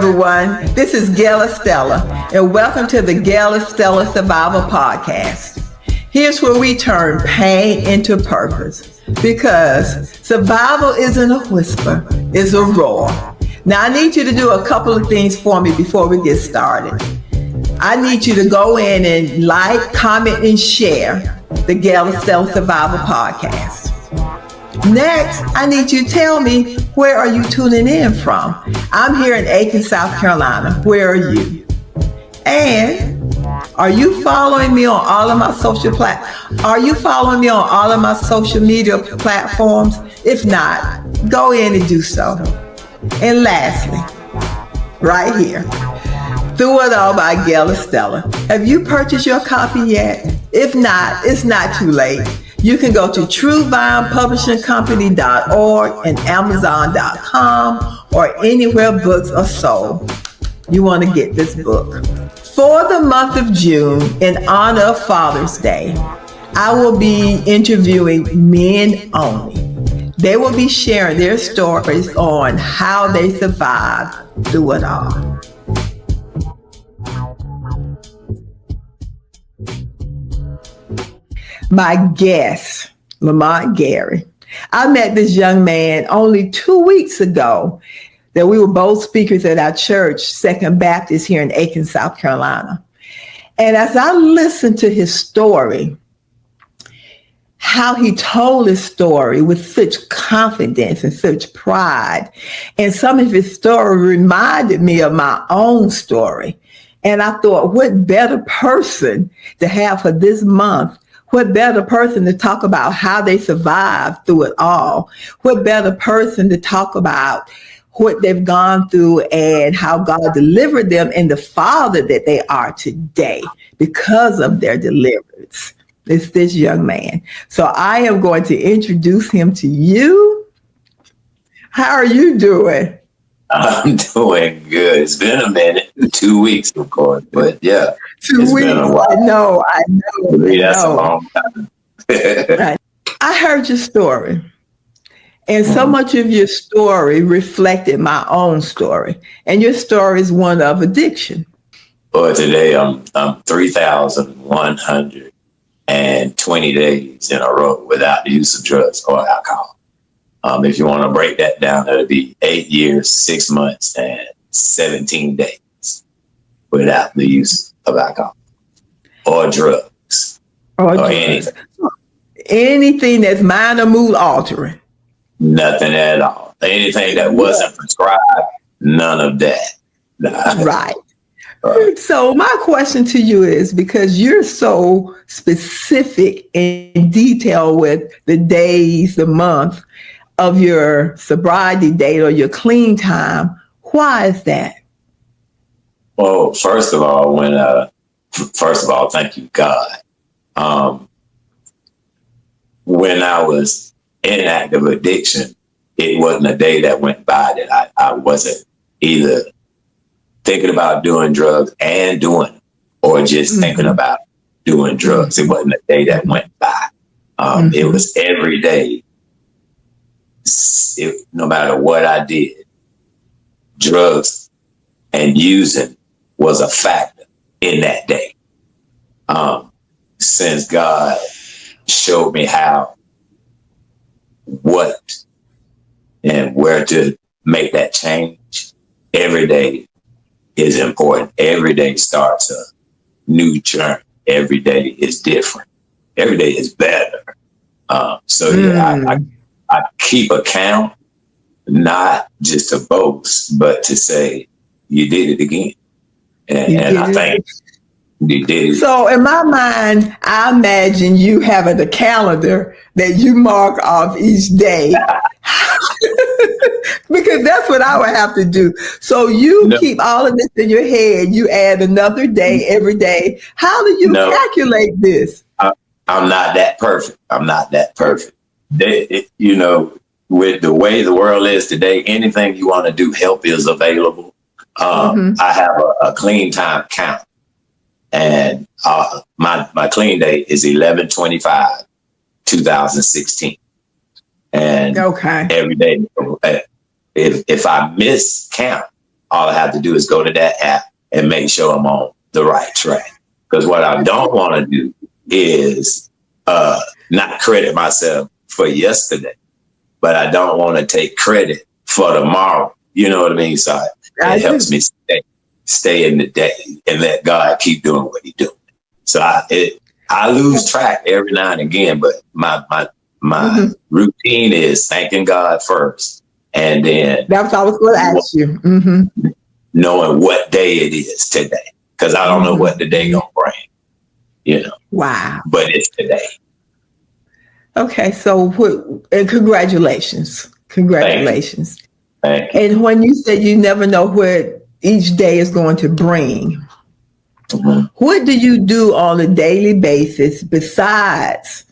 everyone. This is Gail Estella, and welcome to the Gail Estella Survival Podcast. Here's where we turn pain into purpose, because survival isn't a whisper, it's a roar. Now, I need you to do a couple of things for me before we get started. I need you to go in and like, comment, and share the Gail Estella Survival Podcast. Next, I need you to tell me, where are you tuning in from? I'm here in Aiken, South Carolina. Where are you? And are you following me on all of my social media platforms? If not, go in and do so. And lastly, right here, Through It All by Gail Estella. Have you purchased your copy yet? If not, it's not too late. You can go to truevinepublishingcompany.org and amazon.com or anywhere books are sold. You want to get this book. For the month of June, in honor of Father's Day, I will be interviewing men only. They will be sharing their stories on how they survived through it all. My guest, Lamont Gary. I met this young man only 2 weeks ago that we were both speakers at our church, Second Baptist here in Aiken, South Carolina. And as I listened to his story, how he told his story with such confidence and such pride, and some of his story reminded me of my own story. And I thought, what better person to have for this month? What better person to talk about how they survived through it all? What better person to talk about what they've gone through and how God delivered them and the father that they are today because of their deliverance? It's this young man. So I am going to introduce him to you. How are you doing? I'm doing good. It's been a minute, 2 weeks, of course, but yeah. 2 weeks. Been a while. I know. That's a long time. I heard your story. And so much of your story reflected my own story. And your story is one of addiction. Well, today I'm 3,120 days in a row without the use of drugs or alcohol. If you want to break that down, it'll be 8 years, 6 months, and 17 days without the use of alcohol or drugs or anything. Anything that's minor mood altering. Nothing at all. Anything that wasn't prescribed, none of that. Right. So my question to you is, because you're so specific and detailed with the days, the month of your sobriety date or your clean time, why is that? Well, first of all, thank you, God. When I was in active addiction, it wasn't a day that went by that I wasn't either thinking about doing drugs and doing it, or just thinking about doing drugs. It wasn't a day that went by. It was every day. No matter what I did, drugs and using was a factor in that day. Since God showed me what and where to make that change, every day is important. Every day starts a new journey. Every day is different. Every day is better. I keep account, not just to boast, but to say, you did it again. And I think you did it. So in my mind, I imagine you having a calendar that you mark off each day. Because that's what I would have to do. So you keep all of this in your head. You add another day every day. How do you calculate this? I'm not that perfect. With the way the world is today, anything you want to do, help is available. I have a clean time count, and my clean date is 11/25/2016. And every day, if I miss count, all I have to do is go to that app and make sure I'm on the right track. Because what I don't want to do is not credit myself for yesterday, but I don't want to take credit for tomorrow. You know what I mean? So it helps me stay in the day and let God keep doing what He's doing. So I lose track every now and again, but my routine is thanking God first, and then that's what I was going to ask you. Knowing what day it is today, because I don't know what the day gonna bring. You know. Wow. But it's today. Okay, so and congratulations. Congratulations. Thank you. And when you said you never know what each day is going to bring, what do you do on a daily basis besides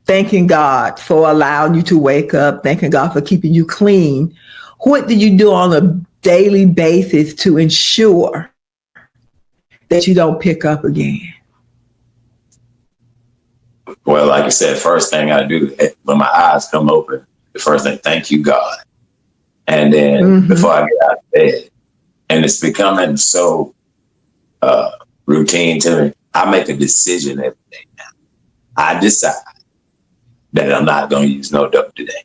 thanking God for allowing you to wake up, thanking God for keeping you clean? What do you do on a daily basis to ensure that you don't pick up again? Well, like I said, first thing I do when my eyes come open, the first thing, thank you, God. And then before I get out of bed, and it's becoming so routine to me, I make a decision every day now. I decide that I'm not going to use no dope today.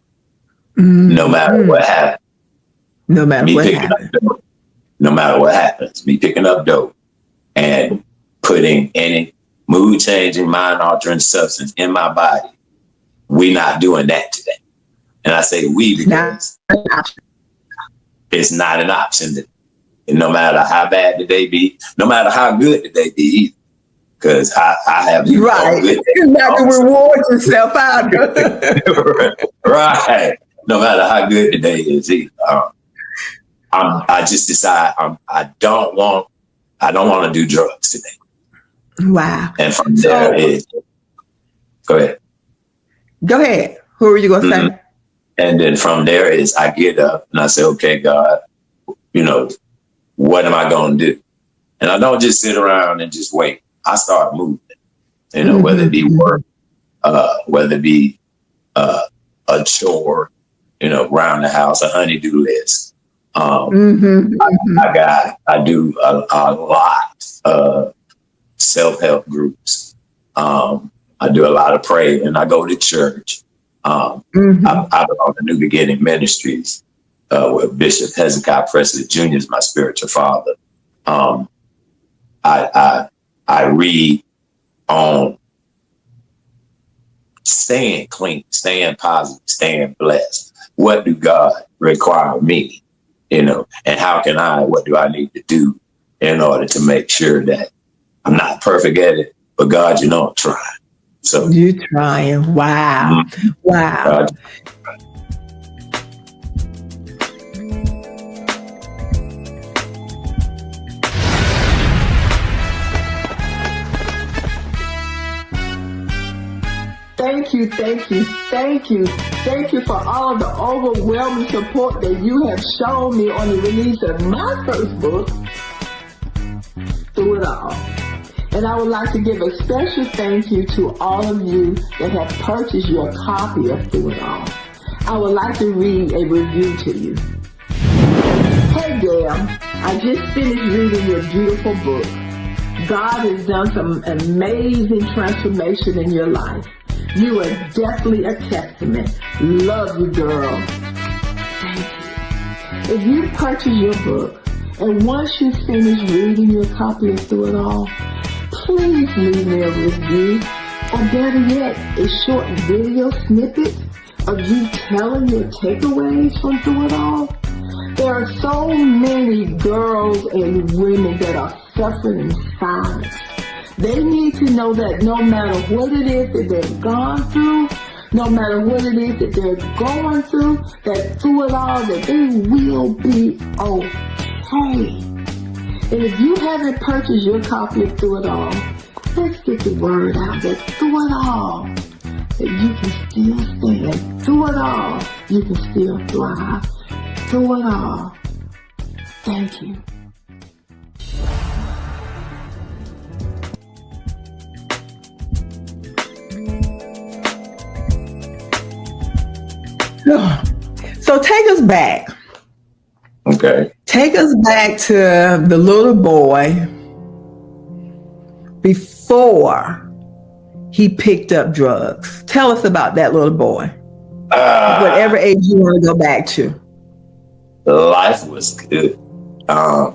No matter what happens. No matter what happens. No matter what happens, me picking up dope and putting any mood-changing, mind-altering substance in my body, we not doing that today. And I say we because it's not an option. And no matter how bad the day be, no matter how good the day be either. Because I have you right. You're not to reward yourself either. Right. No matter how good the day is either. I just decide I don't want to do drugs today. Wow. And from there is go ahead. Go ahead. Who are you gonna say? And then from there is I get up and I say, okay, God, you know, what am I gonna do? And I don't just sit around and just wait. I start moving, you know, whether it be work, whether it be a chore, you know, around the house, a honey-do list. I do a lot of self-help groups. I do a lot of prayer, and I go to church. I belong to New Beginning Ministries, where Bishop Hezekiah Presley Jr. is my spiritual father. I read on staying clean, staying positive, staying blessed. What do God require of me? You know, and what do I need to do in order to make sure that I'm not perfect at it, but God, you know, I'm trying. So you're trying. Wow. Wow. Thank you for all the overwhelming support that you have shown me on the release of my first book, Through It All. And I would like to give a special thank you to all of you that have purchased your copy of Through It All. I would like to read a review to you. Hey Gail, I just finished reading your beautiful book. God has done some amazing transformation in your life. You are definitely a testament. Love you, girl. Thank you. If you purchase your book, and once you finish reading your copy of Through It All, please leave me a review, or better yet, a short video snippet of you telling your takeaways from Through It All. There are so many girls and women that are suffering in silence. They need to know that no matter what it is that they've gone through, no matter what it is that they're going through, that through it all, that they will be okay. And if you haven't purchased your copy of Through It All, let's get the word out that through it all, that you can still stand. Through it all, you can still thrive. Through it all. Thank you. So take us back. Okay. Take us back to the little boy before he picked up drugs. Tell us about that little boy. Whatever age you want to go back to. Life was good. I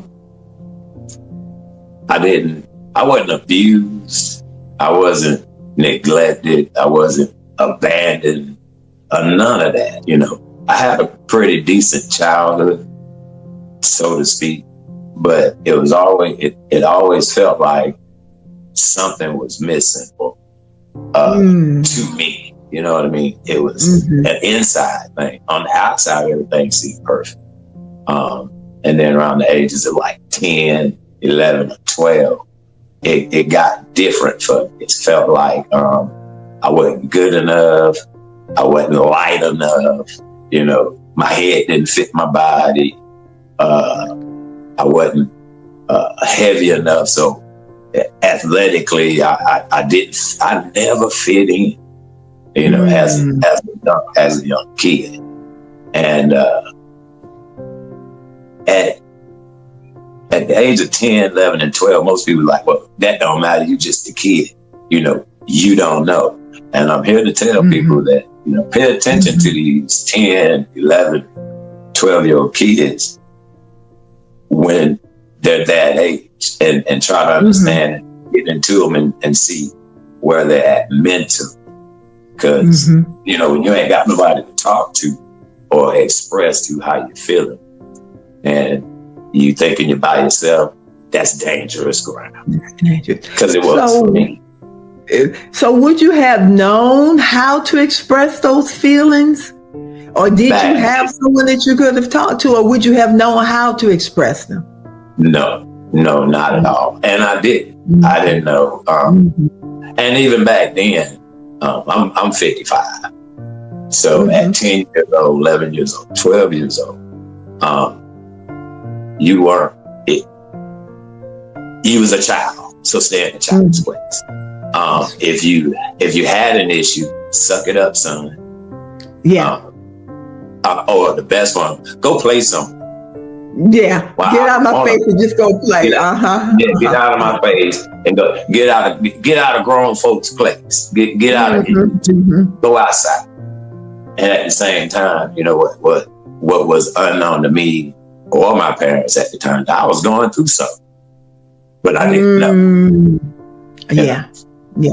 wasn't abused. I wasn't neglected. I wasn't abandoned. None of that, I had a pretty decent childhood, so to speak, but it was always, it always felt like something was missing to me. You know what I mean? It was an inside thing. On the outside, everything seemed perfect. And then around the ages of like 10, 11, or 12, it got different for me. It felt like I wasn't good enough. I wasn't light enough. My head didn't fit my body. I wasn't heavy enough. So athletically, I never fit in, as a young kid. And at the age of 10, 11, and 12, most people are like, well, that don't matter. You just a kid. You don't know. And I'm here to tell people that, pay attention to these 10, 11, 12-year-old kids when they're that age and try to understand and get into them and see where they're at mentally. Because, when you ain't got nobody to talk to or express to how you're feeling and you thinking you're by yourself, that's dangerous ground. Because it was for me. So would you have known how to express those feelings? Or did you have someone that you could have talked to? Or would you have known how to express them? No, not at all. And I didn't. I didn't know. And even back then, I'm 55. So at 10 years old, 11 years old, 12 years old, you weren't it. You was a child. So stay in the child's place. If you had an issue, suck it up, son. Yeah. Or the best one, go play something. Yeah. Wow. Get out of my face and just go play. Get out of my face and go. Get out of grown folks' place. Get out of here. Go outside. And at the same time, what was unknown to me or my parents at the time, I was going through something, but I didn't know. Yeah. Yeah.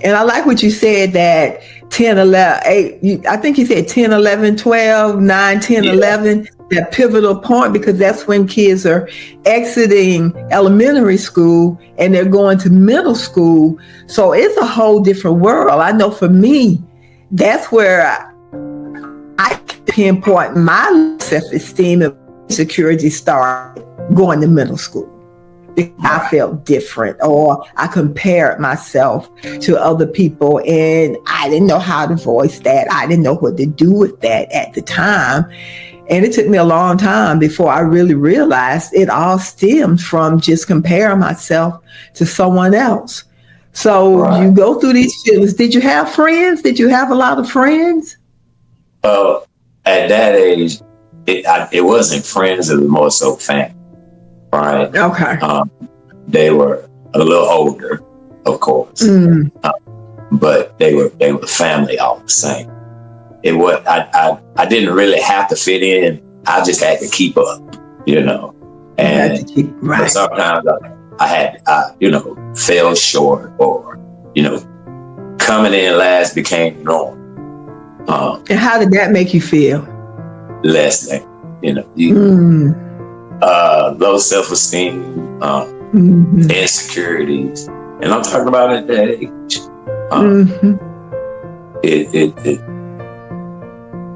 And I like what you said that 10, 11, 8, I think you said 10, 11, 12, 9, 10, 11, that pivotal point, because that's when kids are exiting elementary school and they're going to middle school. So it's a whole different world. I know for me, that's where I pinpoint my self-esteem and security started going to middle school. I felt different, or I compared myself to other people, and I didn't know how to voice that. I didn't know what to do with that at the time. And it took me a long time before I really realized it all stemmed from just comparing myself to someone else. So you go through these feelings. Did you have friends? Did you have a lot of friends? At that age, it wasn't friends. It was more so family. Right. Okay. They were a little older, of course, but they were family all the same. It was I didn't really have to fit in. I just had to keep up, And but sometimes I fell short, or coming in last became normal. And how did that make you feel? Less than, low self-esteem, insecurities, and I'm talking about at that age.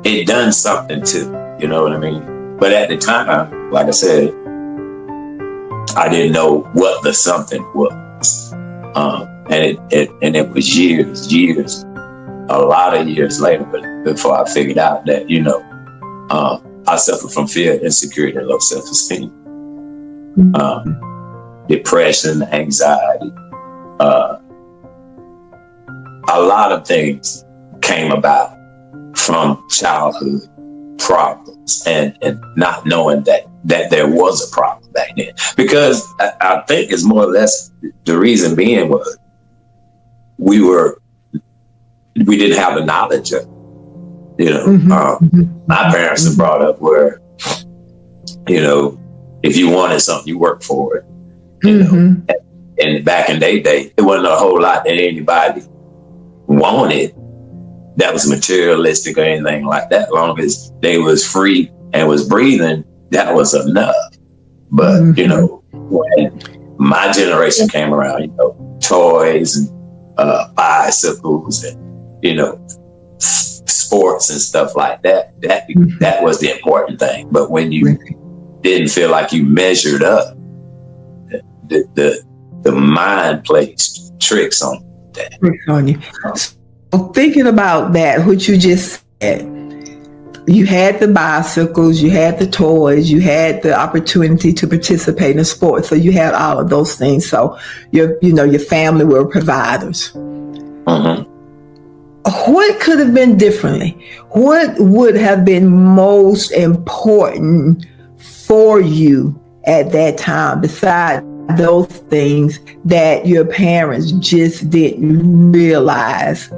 It done something to, you know what I mean? But at the time, like I said, I didn't know what the something was, and it was years, a lot of years later, but before I figured out that I suffer from fear, insecurity, and low self-esteem. Depression, anxiety. A lot of things came about from childhood problems and not knowing that there was a problem back then. Because I think it's more or less the reason being was we didn't have the knowledge of, my parents were brought up where, if you wanted something, you worked for it, know. And back in their day, it wasn't a whole lot that anybody wanted that was materialistic or anything like that. As long as they was free and was breathing, that was enough. But, when my generation came around, toys and bicycles and, sports and stuff like that, that was the important thing. But when you didn't feel like you measured up, the mind plays tricks on that. Tricks on you. So thinking about that, what you just said, you had the bicycles, you had the toys, you had the opportunity to participate in sports. So you had all of those things. So your family were providers. What could have been differently? What would have been most important for you at that time, besides those things that your parents just didn't realize?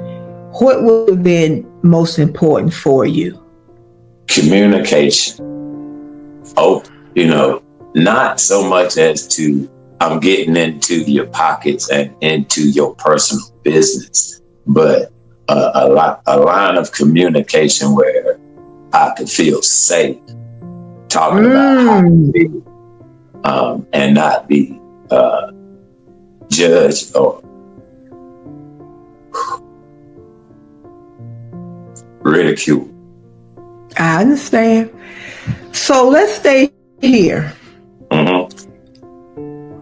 What would have been most important for you? Communication. Oh, not so much as to I'm getting into your pockets and into your personal business, but a line of communication where I could feel safe talking about how to be, and not be judged or ridiculed. I understand. So let's stay here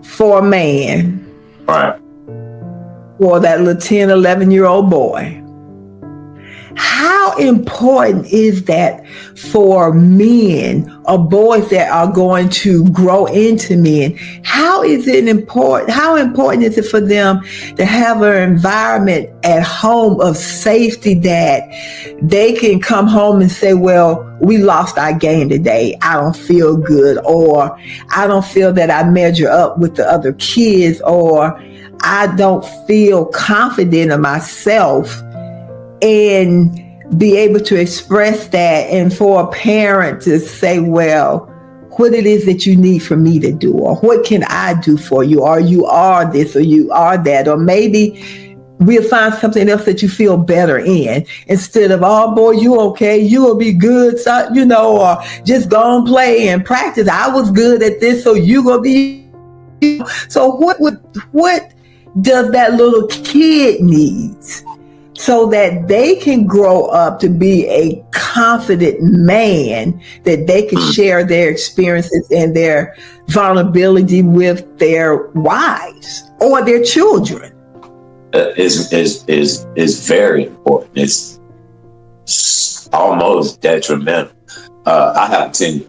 for a man. Right. For that little 10, 11-year-old boy. How important is that for men or boys that are going to grow into men? How important is it for them to have an environment at home of safety that they can come home and say, well, we lost our game today. I don't feel good, or I don't feel that I measure up with the other kids, or I don't feel confident in myself, and be able to express that, and for a parent to say, well, what it is that you need for me to do, or what can I do for you, or you are this, or you are that, or maybe we'll find something else that you feel better in, instead of, oh boy, you okay, you will be good, so, or just go and play and practice. I was good at this, so you gonna be. So what does that little kid needs so that they can grow up to be a confident man, that they can share their experiences and their vulnerability with their wives or their children? Is very important. It's almost detrimental. I have a 10-year,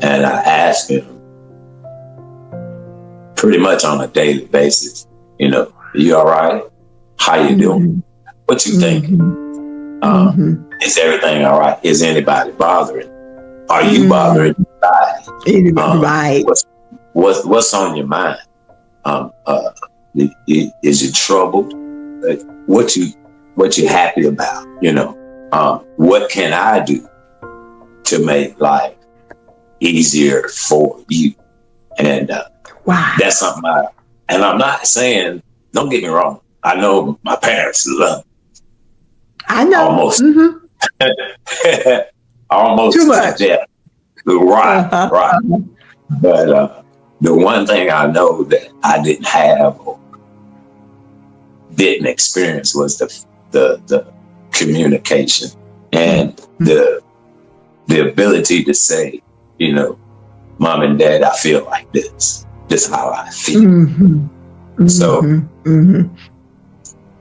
and I ask him pretty much on a daily basis, you all right? How you doing? What you thinking? Is everything all right? Is anybody bothering? Are you bothering anybody? Right. What's on your mind? Is you troubled? What you happy about? What can I do to make life easier for you? And wow, that's something and I'm not saying, don't get me wrong, I know my parents love me. I know. Almost. Almost too much. Yeah. Right, right. But the one thing I know that I didn't have or didn't experience was the communication and the ability to say, Mom and Dad, I feel like this. This is how I feel. So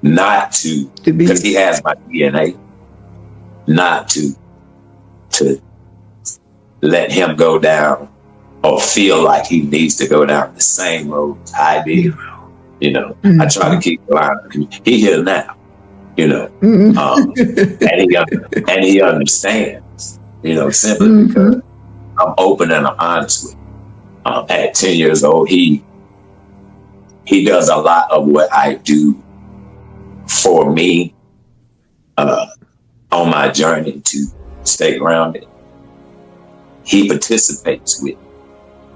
not to because he has my DNA, not to let him go down or feel like he needs to go down the same road I did. I try to keep the line of communication. He here now. you know, and he understands, you know, simply Mm-hmm. because I'm open and I'm honest with him. At 10 years old, he does a lot of what I do for me on my journey to stay grounded. He participates with me,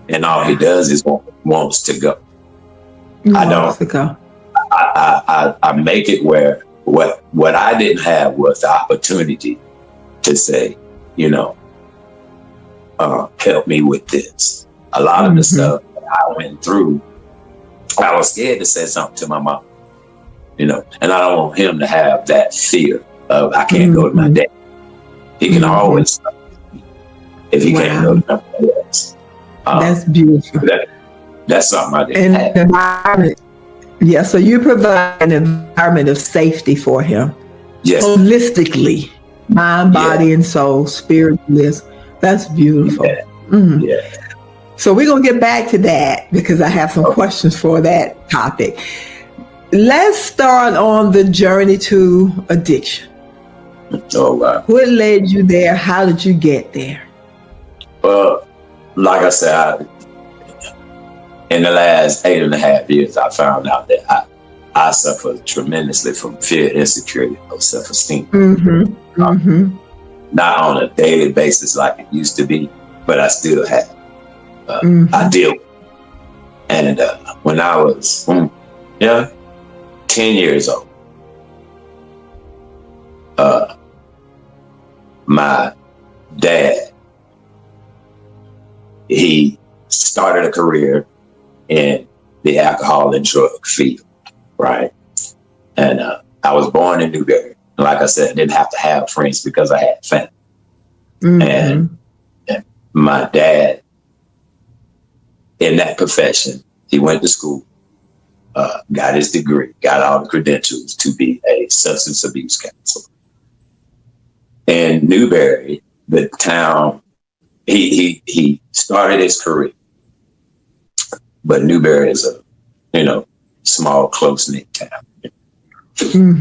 and all he does is wants to go. I don't. To go. I make it where what I didn't have was the opportunity to say, you know, help me with this. A lot of the stuff that I went through, I was scared to say something to my mom, you know, and I don't want him to have that fear of I can't go to my dad. He can always stop me if he can't go to my else. That's beautiful. That's something I didn't have. Environment. Yeah, so you provide an environment of safety for him. Yes. Holistically, mind, body, and soul, spirit, bliss. That's beautiful. Yeah. Yeah. So we're going to get back to that because I have some questions for that topic. Let's start on the journey to addiction. Oh, wow. What led you there? How did you get there? Well, like I said, in the last 8.5 years, I found out that I suffer tremendously from fear, insecurity, low self-esteem. Not on a daily basis like it used to be, but I still have. I deal with it. And when I was 10 years old, my dad, he started a career in the alcohol and drug field, right? And I was born in Newberry. Like I said, I didn't have to have friends because I had family. And my dad, in that profession, he went to school, got his degree, got all the credentials to be a substance abuse counselor. In Newberry, the town, he started his career, but Newberry is a small, close-knit town.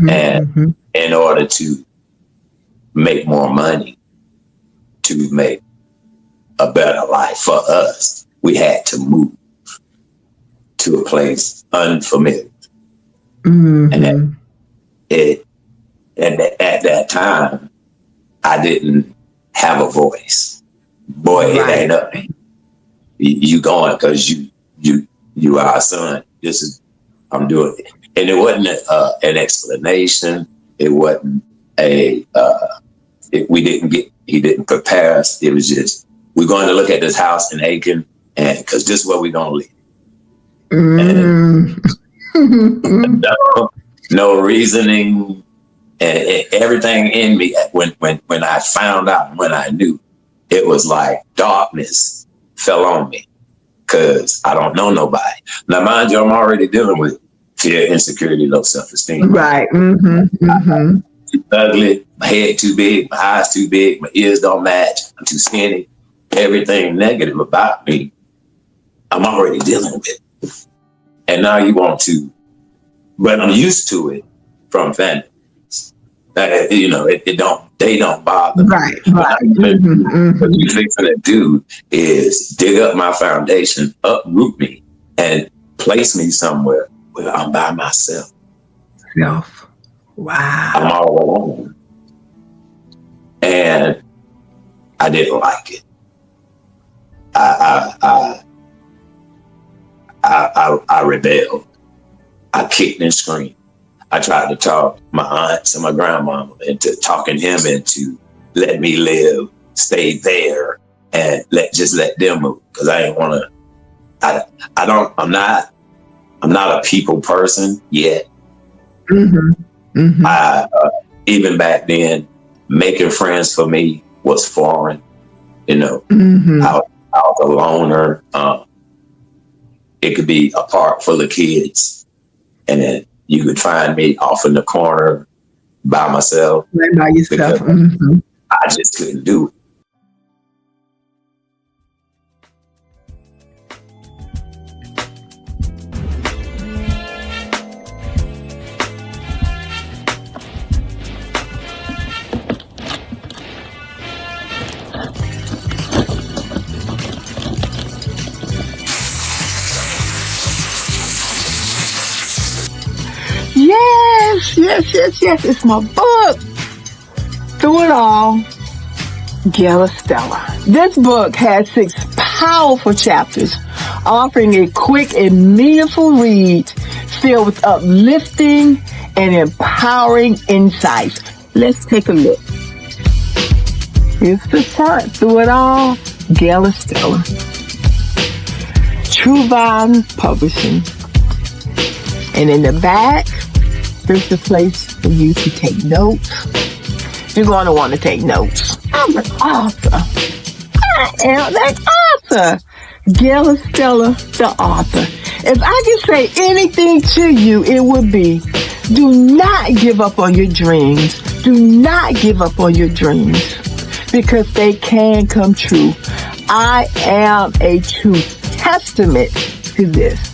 And in order to make more money, to make a better life for us, we had to move to a place unfamiliar. And at that time, I didn't have a voice. Boy, it ain't up. You going because you are our son. This is, I'm doing it. And it wasn't an explanation. It wasn't he didn't prepare us. It was just, we're going to look at this house in Aiken, and because this is where we're going to live. And no reasoning, and everything in me, when I found out, when I knew, it was like darkness fell on me because I don't know nobody. Now, mind you, I'm already dealing with fear, insecurity, low self-esteem. Right. I'm too ugly, my head too big, my eyes too big, my ears don't match, I'm too skinny. Everything negative about me, I'm already dealing with. And now you want to, but I'm used to it from family. They don't bother me. Right. What you fixing to do is dig up my foundation, uproot me, and place me somewhere where I'm by myself. Wow. I'm all alone. And I didn't like it. I rebelled. I kicked and screamed. I tried to talk my aunts and my grandmama into talking him into let me live, stay there, and let them move. Because I didn't want to. I'm not a people person yet. Even back then, making friends for me was foreign. I was a loner. It could be a park full of kids, and then you could find me off in the corner by myself. Right by yourself. I just couldn't do it. Yes. It's my book. Through It All, Gail Stella. This book has 6 powerful chapters, offering a quick and meaningful read filled with uplifting and empowering insights. Let's take a look. Here's the front. Through It All, Gail Stella. True Vine Publishing. And in the back, there's a place for you to take notes. You're going to want to take notes. I'm an author. I am that author. Gail Stella, the author. If I can say anything to you, it would be, do not give up on your dreams. Do not give up on your dreams, because they can come true. I am a true testament to this.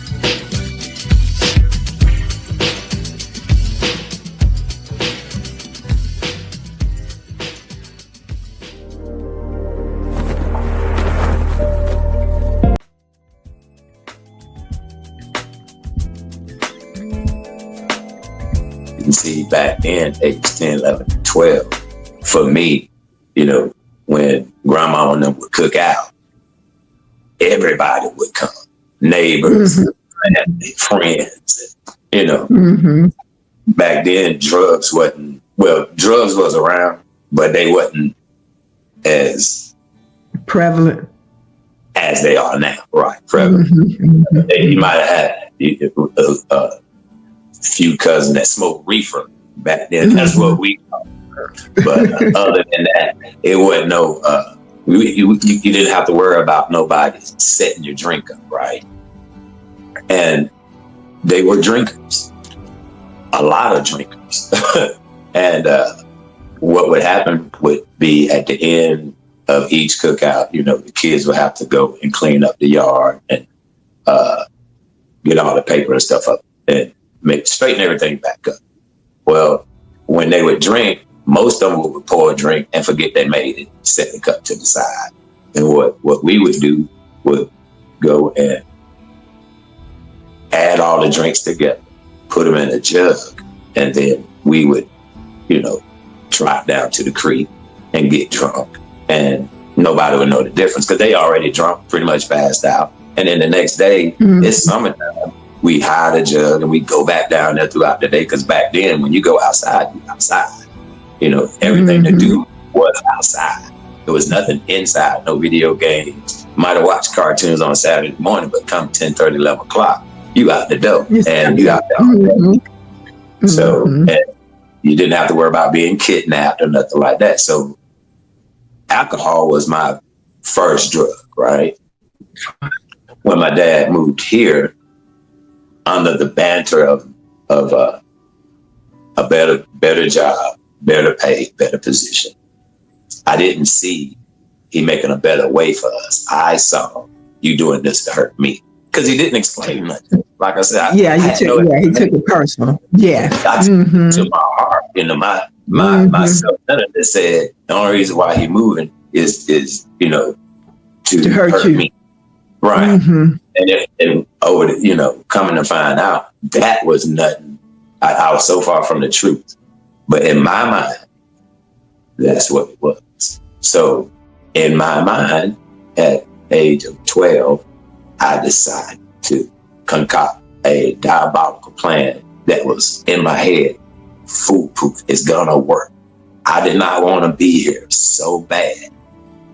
You can see back then, age 10, 11, 12, for me, when grandma and them would cook out, everybody would come. Neighbors, family, friends, Back then, drugs was around, but they wasn't as prevalent as they are now, right? Prevalent. You might have had a few cousins that smoked reefer back then. That's what we called her. But other than that, it wasn't no, you didn't have to worry about nobody setting your drink up, right? And they were drinkers, a lot of drinkers. And what would happen would be at the end of each cookout, the kids would have to go and clean up the yard and get all the paper and stuff up and straighten everything back up. Well, when they would drink, most of them would pour a drink and forget they made it, set the cup to the side. And what we would do would go and add all the drinks together, put them in a jug, and then we would, trot down to the creek and get drunk. And nobody would know the difference because they already drunk, pretty much passed out. And then the next day, it's summertime, we hide a jug and we go back down there throughout the day. Because back then, when you go outside, you're outside. Everything to do was outside. There was nothing inside, no video games. Might have watched cartoons on Saturday morning, but come 10:30, 11 o'clock, you out the door and you out there. So and you didn't have to worry about being kidnapped or nothing like that. So alcohol was my first drug, right? When my dad moved here, under the banter of a better job, better pay, better position, I didn't see he making a better way for us. I saw you doing this to hurt me, because he didn't explain nothing. Like I said, he took it personal. Yeah, I took it to my heart, my self-centeredness said the only reason why he moving is to hurt me, right? And coming to find out that was nothing. I was so far from the truth, but in my mind, that's what it was. So in my mind, at age of 12, I decided to concoct a diabolical plan that was in my head, foolproof. It's gonna work. I did not want to be here so bad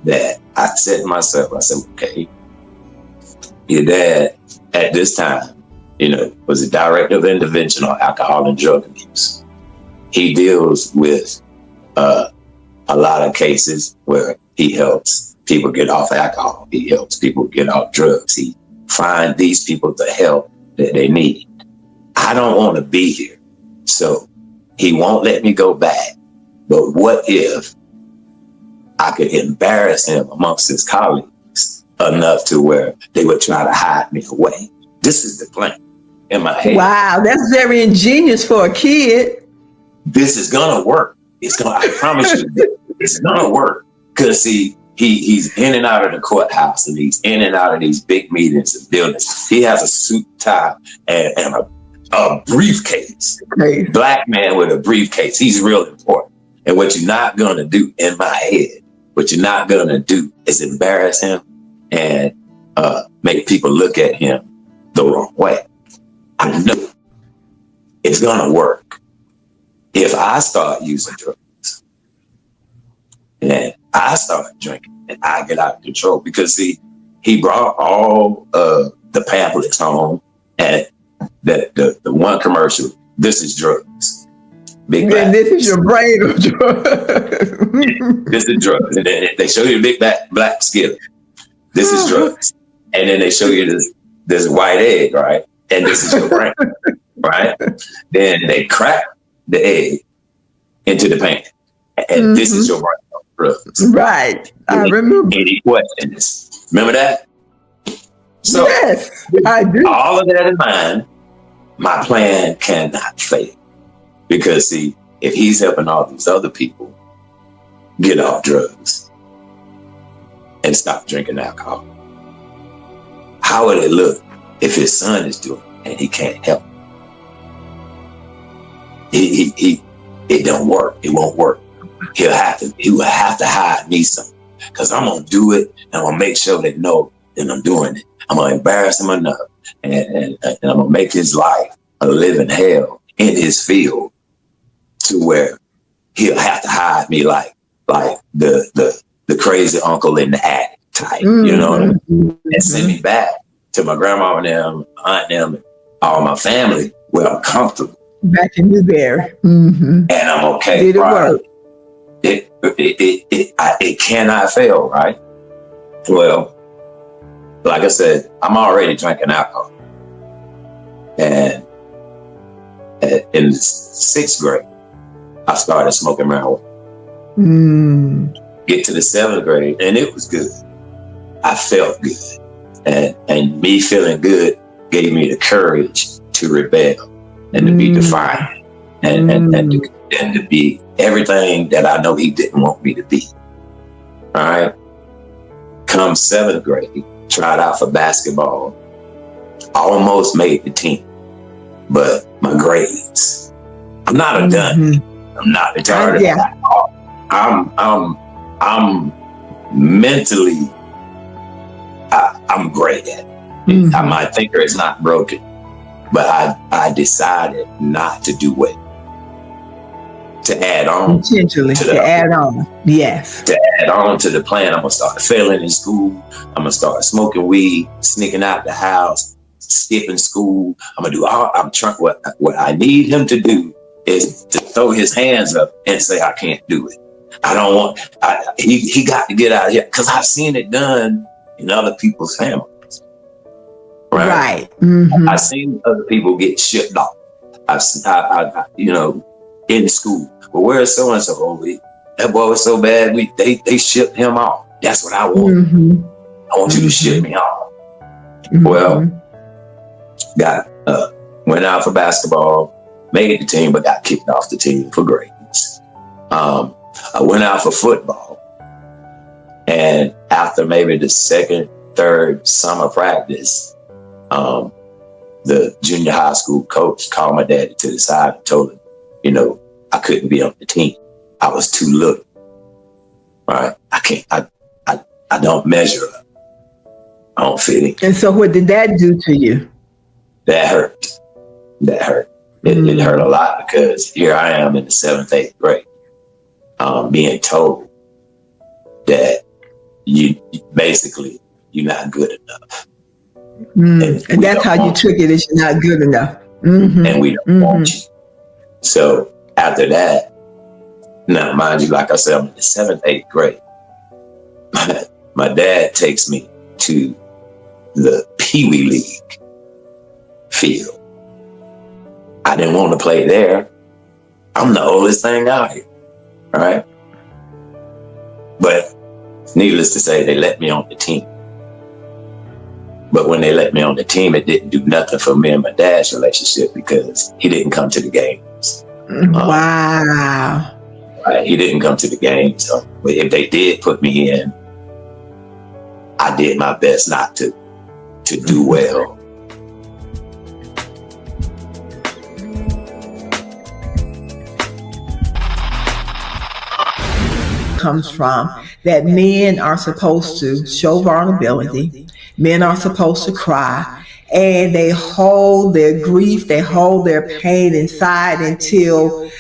that I said to myself, okay, your dad at this time, was a director of intervention on alcohol and drug abuse. He deals with a lot of cases where he helps people get off alcohol. He helps people get off drugs. He finds these people the help that they need. I don't want to be here. So he won't let me go back. But what if I could embarrass him amongst his colleagues enough to where they would try to hide me away? This is the plan in my head. Wow, that's very ingenious for a kid. This is gonna work. I promise you, it's gonna work. Because see, he's in and out of the courthouse, and he's in and out of these big meetings and buildings. He has a suit, tie, and a A briefcase. Hey. Black man with a briefcase. He's real important. And what you're not going to do, in my head, what you're not going to do is embarrass him and make people look at him the wrong way. I know it's going to work if I start using drugs and I start drinking and I get out of control. Because, see, he brought all the pamphlets home, and the one commercial, this is drugs. Big black. And this is your brain of drugs. This is drugs. And then they show you a big black skillet. This is drugs. And then they show you this white egg, right? And this is your brain, right? Then they crack the egg into the pan. And this is your brain of drugs. Right. I remember. Any questions? Remember that? So, yes, I do. All of that in mind, my plan cannot fail. Because, see, if he's helping all these other people get off drugs and stop drinking alcohol, how would it look if his son is doing it and he can't help? It don't work. It won't work. He will have to hide me something, because I'm gonna do it, and I'm gonna make sure they know that I'm doing it. I'm gonna embarrass him enough, and I'm gonna make his life a living hell in his field, to where he'll have to hide me like the crazy uncle in the attic type, you know what I mean? And send me back to my grandma and them, aunt and them, and all my family where I'm comfortable. Back in Newberry. And I'm okay. Did it work? It cannot fail, right? Well, like I said, I'm already drinking alcohol. And in 6th grade, I started smoking marijuana. Get to the 7th grade, and it was good. I felt good. And me feeling good gave me the courage to rebel and to be defiant and to be everything that I know he didn't want me to be. All right. Come 7th grade, tried out for basketball, almost made the team, but my grades. I'm not a dummy. I'm not retarded. I'm mentally, I'm great at it. My thinker is not broken, but I decided not to do it. To add on. Intentionally, to add on. Yes. To add on to the plan. I'm going to start failing in school. I'm going to start smoking weed, sneaking out the house, skipping school. I'm going to do all, I'm trying, what I need him to do is to throw his hands up and say, I can't do it. I don't want, he got to get out of here. Because I've seen it done in other people's families. Right. I've seen other people get shipped off. In school. But where's so-and-so? Oh, that boy was so bad, they shipped him off. That's what I want. I want you to ship me off. Well, went out for basketball, made the team, but got kicked off the team for grades. I went out for football, and after maybe the 2nd, 3rd summer practice, the junior high school coach called my daddy to the side and told him, I couldn't be on the team. I was too little. Right? I can't, I don't measure up. I don't fit in. And so what did that do to you? That hurt. It hurt a lot, because here I am in the 7th, 8th grade, being told that you're not good enough. And that's how you took it, is you're not good enough. And we don't want you. So after that, now mind you, like I said, I'm in the 7th, 8th grade. My dad takes me to the Pee Wee League field. I didn't want to play there. I'm the oldest thing out here, right? But needless to say, they let me on the team. But when they let me on the team, it didn't do nothing for me and my dad's relationship, because he didn't come to the games. Wow. Right? He didn't come to the games. So if they did put me in, I did my best not to do well. comes from, that men are supposed to show vulnerability, men are supposed to cry, and they hold their grief, they hold their pain inside until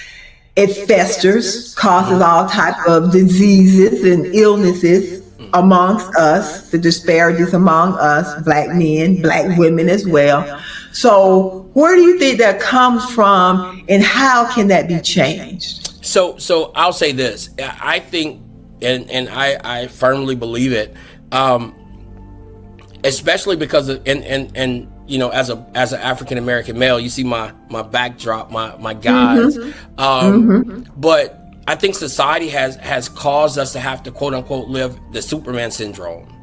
it festers, causes all type of diseases and illnesses amongst us, the disparities among us, black men, black women as well. So where do you think that comes from, and how can that be changed? So I'll say this. I think, and I firmly believe it, especially because of, and you know, as an African American male, you see my backdrop, my guys. But I think society has caused us to have to, quote unquote, live the Superman syndrome,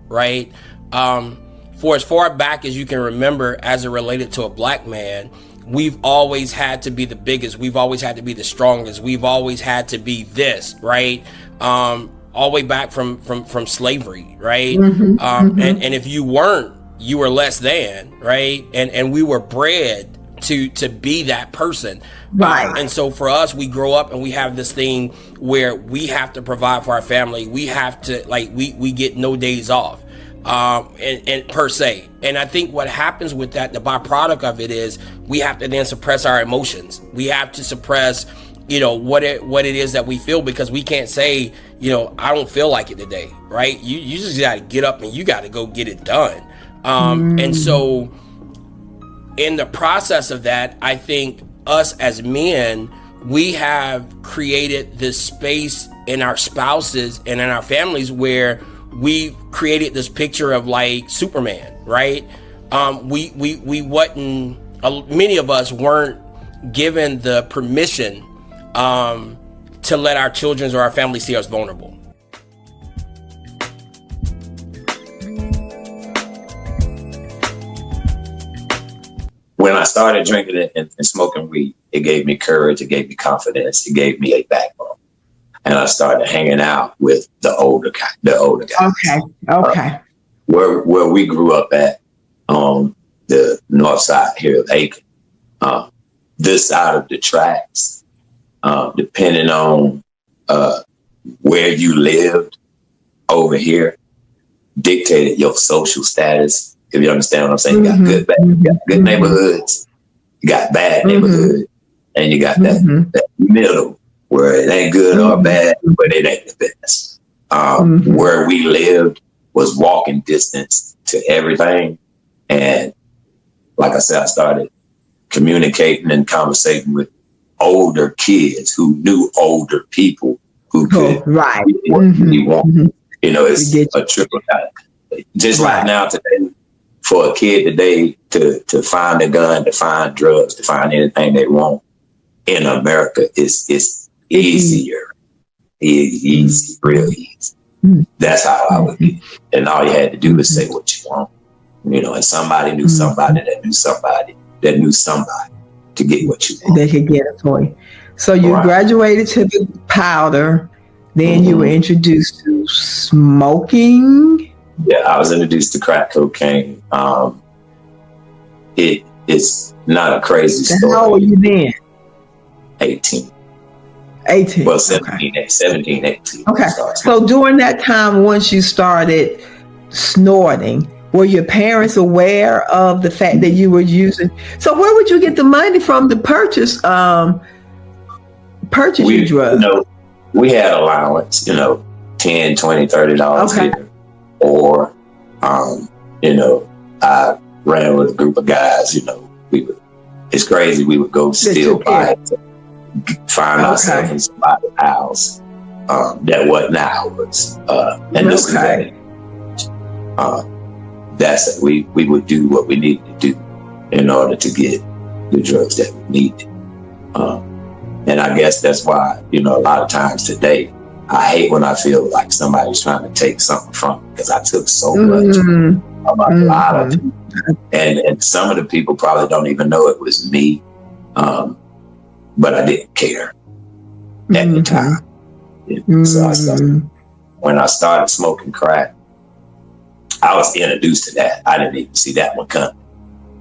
right? For as far back as you can remember, as it related to a black man, we've always had to be the biggest. We've always had to be the strongest. We've always had to be this, right? All the way back from slavery, right? And if you weren't, you were less than, right? And we were bred to be that person, right? And so for us, we grow up and we have this thing where we have to provide for our family. We have to, like, we get no days off, and per se. And I think what happens with that, the byproduct of it is we have to then suppress our emotions. We have to suppress, you know, what it is that we feel, because we can't say, you know, I don't feel like it today, right? You just got to get up and you got to go get it done. And so in the process of that, I think us as men, we have created this space in our spouses and in our families where we've created this picture of like Superman, right? We wasn't, many of us weren't given the permission to let our children or our family see us vulnerable. When I started drinking and smoking weed, it gave me courage, it gave me confidence, it gave me a backbone. And I started hanging out with the older guys. Okay. Where we grew up at, on the north side here of Aiken, this side of the tracks, depending on where you lived over here, dictated your social status. If you understand what I'm saying, you got you got good neighborhoods, you got bad neighborhoods, and you got that middle where it ain't good or bad, but it ain't the best. Where we lived was walking distance to everything. And like I said, I started communicating and conversating with older kids who knew older people who could get what we want. You know, it's a triple down. Just like now today, for a kid today to find a gun, to find drugs, to find anything they want in America is easier. Easy, real easy. That's how I would be. And all you had to do was say what you want. You know, and somebody knew somebody that knew somebody that knew somebody to get what you want. They could get it for you. So you graduated to the powder, then you were introduced to smoking. Yeah, I was introduced to crack cocaine. It's not a crazy story. How old were you then? 18. 18. Well, 17, 18. Okay. So during that time, once you started snorting, were your parents aware of the fact that you were using? So where would you get the money from to purchase your drugs? You know, we had allowance, you know, $10, $20, $30 here. Or, you know, I ran with a group of guys, you know, it's crazy. We would go steal bikes, find ourselves in somebody's house that wasn't ours. And this is that's it. We would do what we needed to do in order to get the drugs that we needed. And I guess that's why, you know, a lot of times today, I hate when I feel like somebody's trying to take something from me, because I took so much from a lot of people. And some of the people probably don't even know it was me, but I didn't care at the time. So when I started smoking crack, I was introduced to that. I didn't even see that one coming,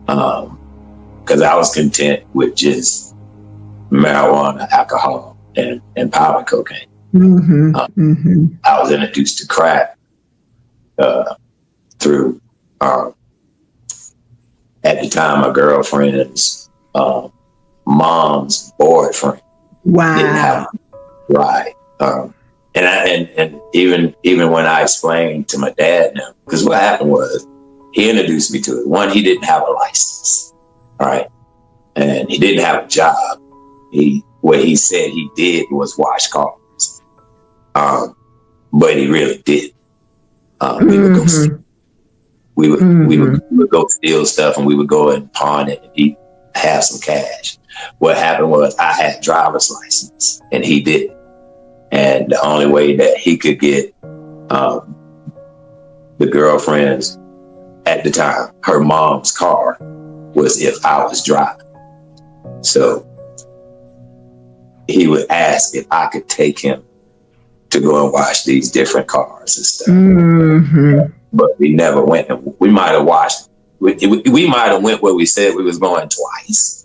because I was content with just marijuana, alcohol, and powder cocaine. I was introduced to crack through, at the time, my girlfriend's mom's boyfriend. Wow. Didn't have right. And even when I explained to my dad now, because what happened was he introduced me to it. One, he didn't have a license, all right, and he didn't have a job. What he said he did was wash cars, but he really did. We would go steal. We would go steal stuff, and we would go and pawn it, and he'd have some cash. What happened was I had driver's license, and he didn't. And the only way that he could get the girlfriend's, at the time, her mom's car was if I was driving. So he would ask if I could take him to go and wash these different cars and stuff. But we never went. We might have washed. We might have went where we said we was going twice.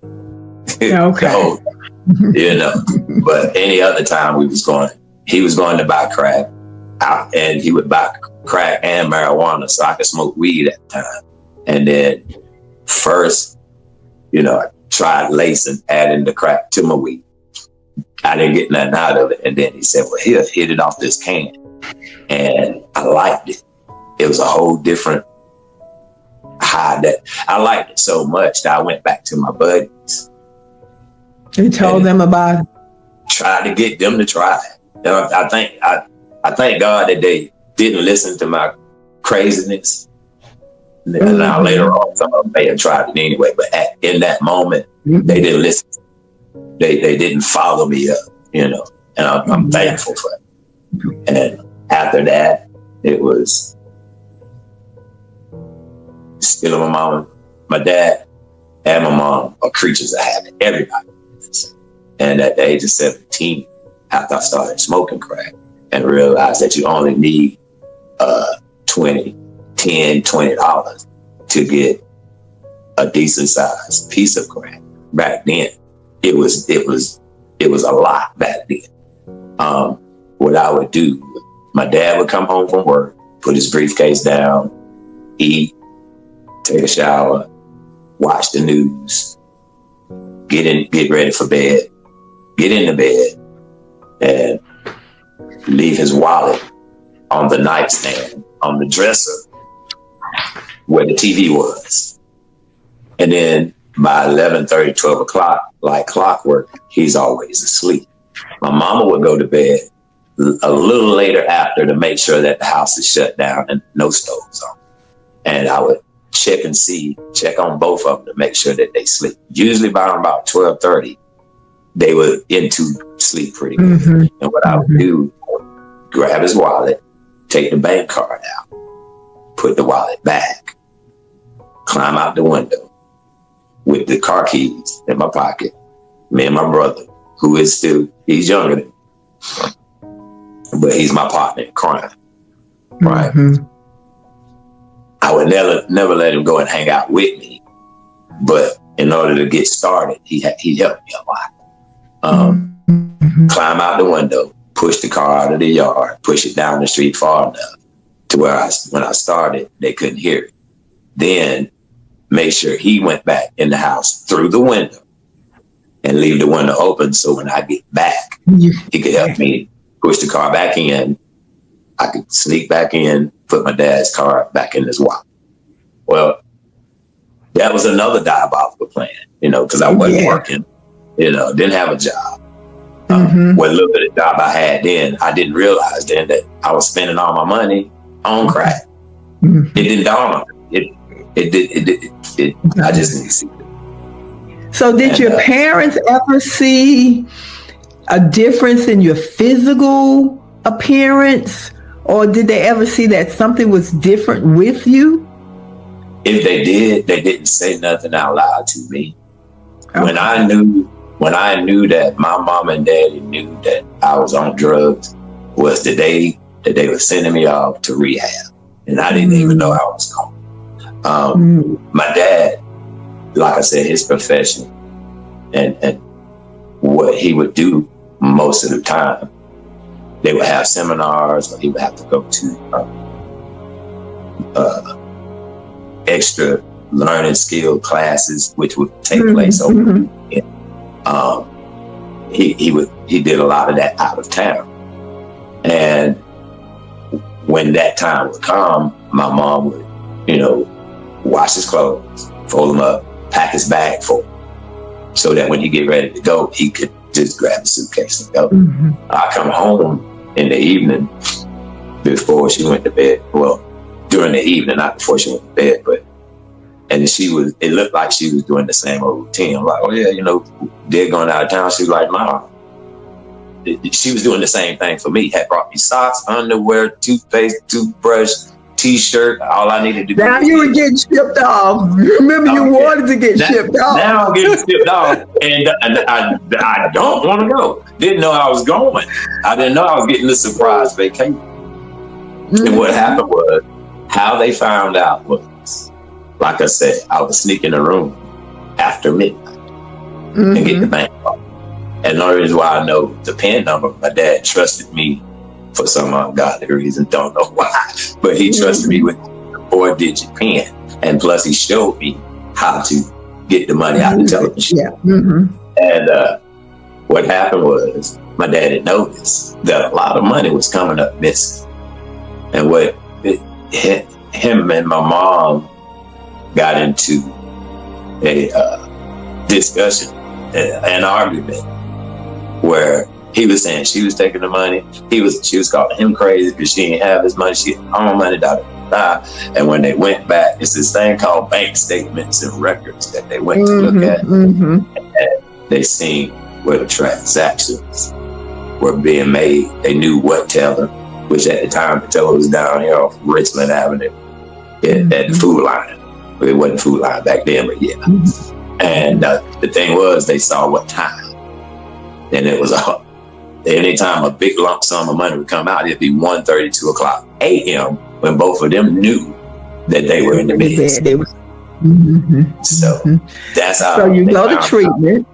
Okay. But any other time he was going to buy crack out, and he would buy crack and marijuana so I could smoke weed at the time. And then first, I tried lacing, adding the crack to my weed. I didn't get nothing out of it. And then he said, well, here, hit it off this can. And I liked it. It was a whole different high that I liked it so much that I went back to my buddies. You told them about it? Tried to get them to try it. I thank God that they didn't listen to my craziness. Now later on, some of them may have tried it anyway, but in that moment, they didn't listen. They didn't follow me up, and I'm thankful for it. And after that, it was still my mom, my dad, and my mom are creatures of habit. Everybody is. And at the age of 17, after I started smoking crack and realized that you only need $20 to get a decent sized piece of crack. Back then, it was a lot back then. What I would do, my dad would come home from work, put his briefcase down, eat, take a shower, watch the news, get ready for bed, get into bed, and leave his wallet on the nightstand, on the dresser where the TV was. And then by 11:30, 12 o'clock, like clockwork, he's always asleep. My mama would go to bed a little later after to make sure that the house is shut down and no stoves on. And I would check on both of them to make sure that they sleep. Usually by about 12:30, they were into sleep pretty good. And what I would do, grab his wallet, take the bank card out, put the wallet back, climb out the window with the car keys in my pocket. Me and my brother, who is he's younger than me, but he's my partner in crime, right? I would never let him go and hang out with me, but in order to get started, he helped me a lot. Climb out the window, push the car out of the yard, push it down the street far enough to where when I started, they couldn't hear it. Then make sure he went back in the house through the window and leave the window open so when I get back, he could help me push the car back in. I could sneak back in, put my dad's car back in his wallet. Well, that was another diabolical plan, because I wasn't working, didn't have a job. What little bit of job I had then, I didn't realize then that I was spending all my money on crack. It didn't dawn on me. I just didn't see it. So did your parents ever see a difference in your physical appearance, or did they ever see that something was different with you? If they did, they didn't say nothing out loud to me. Okay. When I knew that my mom and daddy knew that I was on drugs was the day that they were sending me off to rehab. And I didn't even know I was going. My dad, like I said, his profession and what he would do most of the time they would have seminars, or he would have to go to extra learning skill classes, which would take place over the weekend. He did a lot of that out of town. And when that time would come, my mom would, wash his clothes, fold them up, pack his bag for him, so that when he get ready to go, he could just grab the suitcase and go. I come home in the evening before she went to bed. Well, during the evening, not before she went to bed, and it looked like she was doing the same old routine. I'm like, oh yeah, they're going out of town. She was like, no. She was doing the same thing for me. Had brought me socks, underwear, toothpaste, toothbrush, t-shirt. All I needed to do. Now you were getting shipped off. Remember, you wanted to get shipped off. Now I'm getting shipped off, and I don't want to go. Didn't know I was going. I didn't know I was getting a surprise vacation. And what happened was, how they found out was, like I said, I would sneak in the room after midnight and get the bank card. And the only reason why I know the PIN number, my dad trusted me for some ungodly reason, don't know why, but he trusted me with a 4-digit PIN. And plus he showed me how to get the money out of the television. And what happened was, my dad had noticed that a lot of money was coming up missing. And him and my mom got into a discussion, an argument, where he was saying she was taking the money. She was calling him crazy because she didn't have his money. She had her own money, And when they went back, it's this thing called bank statements and records that they went to look at. And they seen where the transactions were being made. They knew what teller, which at the time the teller was down here off Richmond Avenue at the food line. Well, it wasn't food line back then, but yeah. And the thing was, they saw what time. And it was anytime a big lump sum of money would come out, it'd be 1:30, 2 o'clock a.m. when both of them knew that they were in the midst. So that's how. So you go to treatment.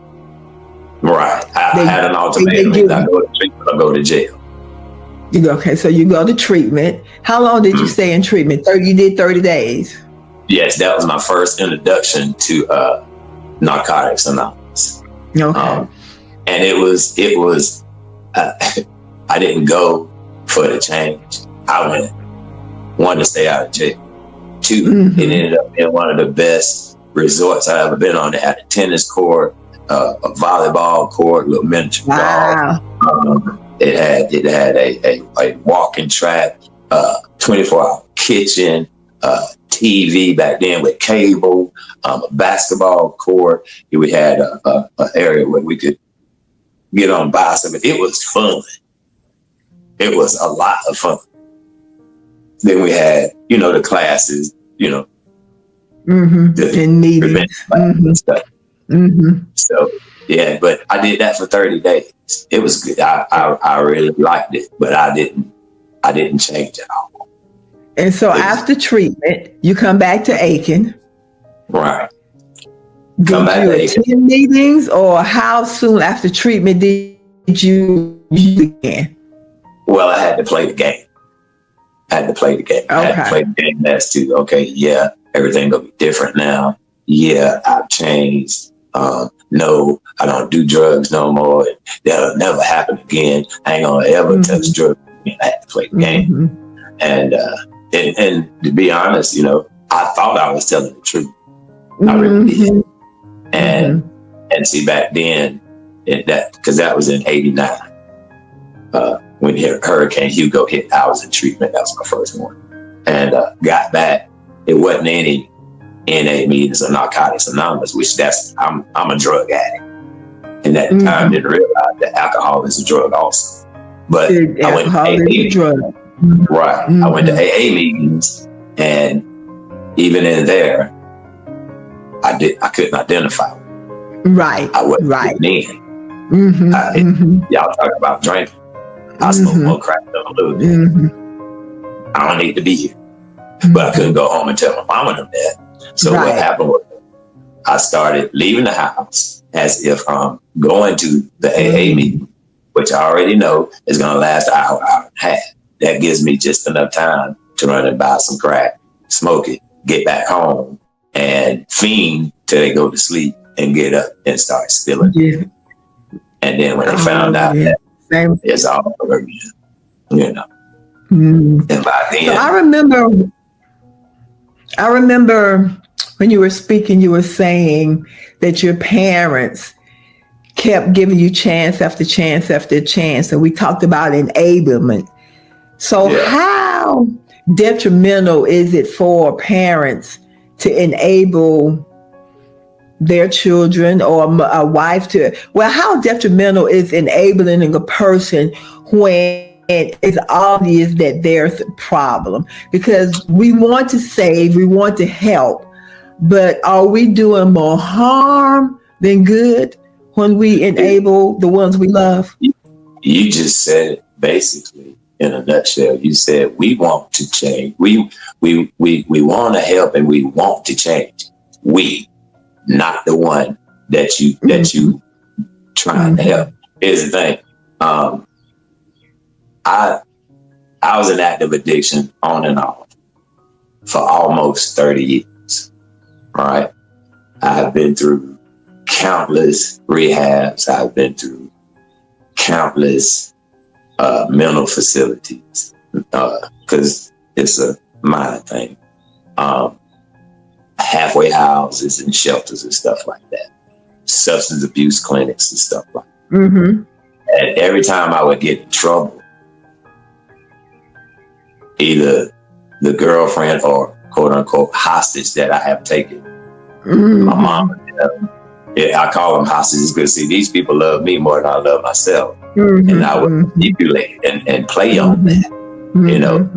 Right. I had an ultimatum. Either I go to treatment or go to jail. So you go to treatment. How long did you stay in treatment? You did 30 days. Yes, that was my first introduction to Narcotics Anonymous. Okay. And it was. I didn't go for the change. I wanted to stay out of jail. 2, it ended up being one of the best resorts I've ever been on. It had a tennis court, a volleyball court, a little miniature golf. It had a walking track, 24-hour kitchen, TV back then with cable, a basketball court. We had a area where we could get on bicycle. It was fun. It was a lot of fun. Then we had, the classes, the meetings and stuff. So yeah, but I did that for 30 days. It was good. I really liked it, but I didn't change at all. And so after treatment, you come back to Aiken. Right. Did you attend meetings, or how soon after treatment did you begin? Well, I had to play the game. I had to play the game as to, yeah, everything gonna be different now. Yeah, I've changed. No, I don't do drugs no more. That'll never happen again. I ain't gonna ever touch drugs again. I had to play the game. And to be honest, I thought I was telling the truth. I really did. And see, back then, because that was in '89, when Hurricane Hugo hit, I was in treatment. That was my first one, and got back. It wasn't any NA meetings or Narcotics Anonymous, which I'm a drug addict, and at the time didn't realize that alcohol is a drug also. But I went to AA drug. Right, I went to AA meetings, and even in there, I couldn't identify. Right. I wasn't in. Y'all talk about drinking. I smoke more crack than a little bit. I don't need to be here. But I couldn't go home and tell my mama them that. So what happened was, I started leaving the house as if I'm going to the AA meeting, which I already know is going to last an hour, hour and a half. That gives me just enough time to run and buy some crack, smoke it, get back home, and fiend till they go to sleep and get up and start stealing. Yeah. And then when they found out that it's all over again, you know. And by then, so I remember when you were speaking, you were saying that your parents kept giving you chance after chance after chance. And we talked about enablement. So how detrimental is it for parents to enable their children or a wife how detrimental is enabling a person when it's obvious that there's a problem? Because we want to save, we want to help, but are we doing more harm than good when we enable the ones we love? You just said it basically in a nutshell. You said we want to change. We want to help and we want to change. We, not the one that you trying to help. Here's the thing. I was in active addiction on and off for almost 30 years. All right. I have been through countless rehabs. I've been through countless mental facilities because it's a mind thing. Halfway houses and shelters and stuff like that. Substance abuse clinics and stuff like that. And every time I would get in trouble, either the girlfriend or quote unquote hostage that I have taken, my mom, I call them hostages because see, these people love me more than I love myself. And I would manipulate and play on that. You know,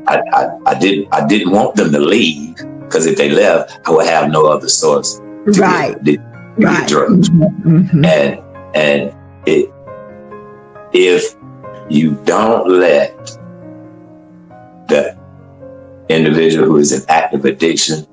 I didn't want them to leave because if they left, I would have no other source to get drugs. And if you don't let the individual who is in active addiction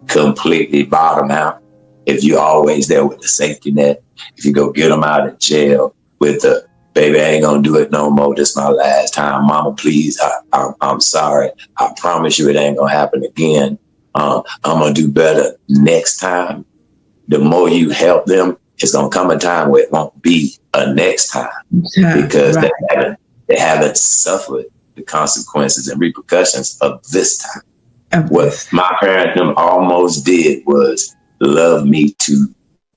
completely bottom out, if you're always there with the safety net, if you go get them out of jail with the baby, I ain't gonna do it no more. This is my last time. Mama, please, I'm sorry. I promise you it ain't gonna happen again. I'm gonna do better next time. The more you help them, it's gonna come a time where it won't be a next time because they haven't suffered the consequences and repercussions of this time. What my parents almost did was love me to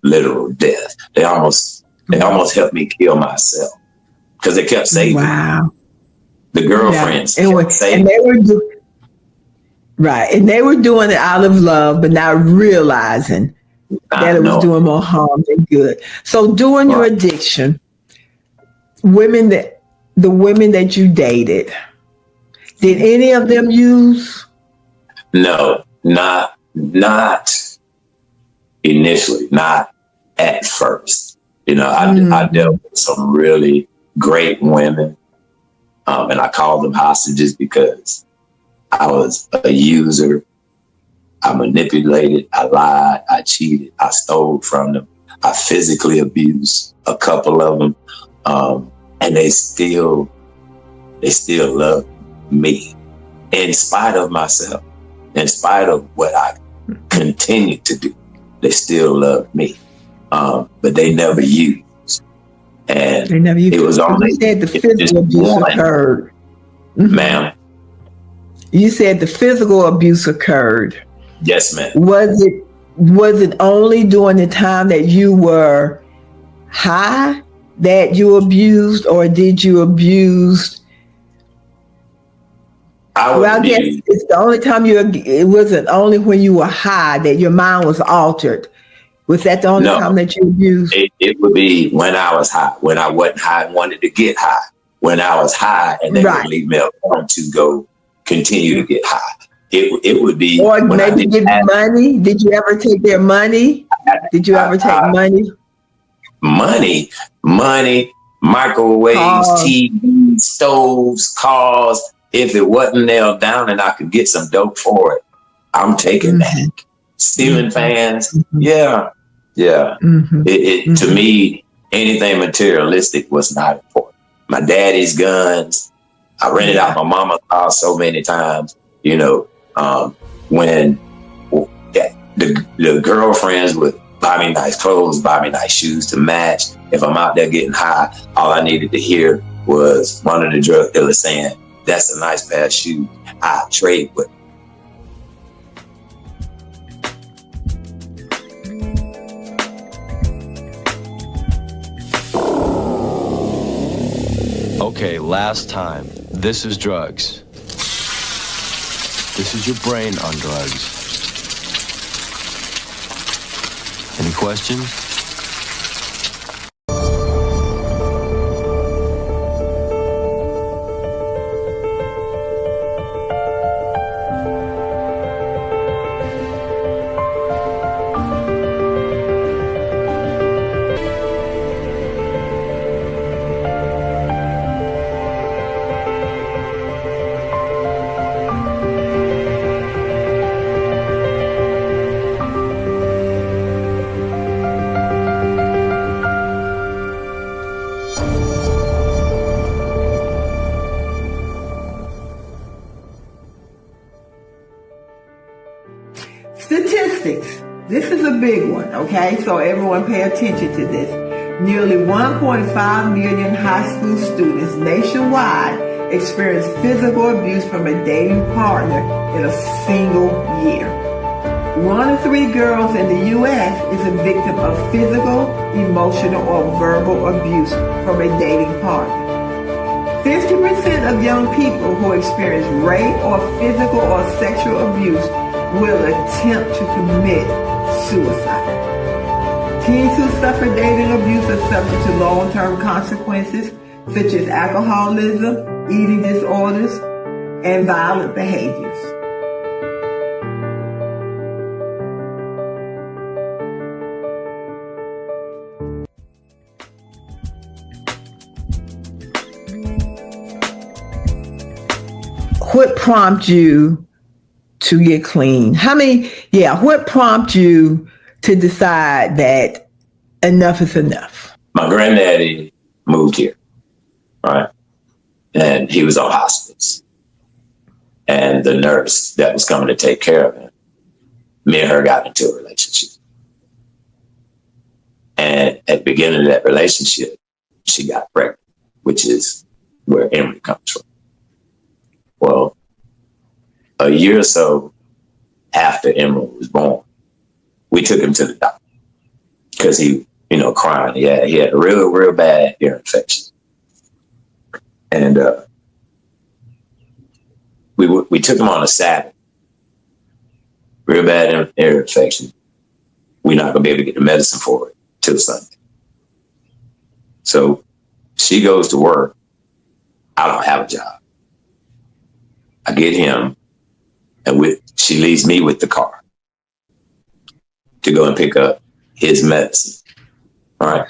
literal death. They almost helped me kill myself because they kept saving me. The girlfriends kept saving me. And they were doing it out of love, but not realizing that it was doing more harm than good. So during your addiction, the women that you dated, did any of them use? No, not initially, not at first. You know, I dealt with some really great women, and I called them hostages because I was a user. I manipulated, I lied, I cheated, I stole from them. I physically abused a couple of them, and they still love me in spite of myself, in spite of what I continue to do. They still love me, but they never used. And it was only you said the physical abuse occurred. Ma'am. You said the physical abuse occurred. Yes, ma'am. Was it only during the time that you were high that you abused, or did you abuse? I guess it's the only time it wasn't only when you were high that your mind was altered. Was that the only time that you abused? It would be when I was high, when I wasn't high and wanted to get high. When I was high and they would leave me alone to go continue to get high. It would be. Or maybe give you money. Did you ever take their money? Did you ever take money? Money, microwaves, TVs, stoves, cars. If it wasn't nailed down and I could get some dope for it, I'm taking that. Ceiling fans. Yeah. To me, anything materialistic was not important. my daddy's guns. I rented out my mama's house so many times, when the girlfriends would buy me nice clothes, buy me nice shoes to match. If I'm out there getting high, all I needed to hear was one of the drug dealers saying, "That's a nice pair of shoes. I'll trade with." Okay, last time. This is drugs. This is your brain on drugs. Any questions? Statistics. This is a big one, okay? So everyone pay attention to this. Nearly 1.5 million high school students nationwide experience physical abuse from a dating partner in a single year. 1 in 3 girls in the U.S. is a victim of physical, emotional, or verbal abuse from a dating partner. 50% of young people who experience rape or physical or sexual abuse will attempt to commit suicide. Teens who suffer dating abuse are subject to long-term consequences such as alcoholism, eating disorders, and violent behaviors. What prompted you to get clean? What prompted you to decide that enough is enough? My granddaddy moved here, right? And he was on hospice. And the nurse that was coming to take care of him, me and her got into a relationship. And at the beginning of that relationship, she got pregnant, which is where Emory comes from. Well, a year or so after Emerald was born, we took him to the doctor because he, crying. He had a real bad ear infection. And we took him on a Saturday. Real bad ear infection. We're not going to be able to get the medicine for it till Sunday. So she goes to work. I don't have a job. I get him, and she leaves me with the car to go and pick up his medicine. All right.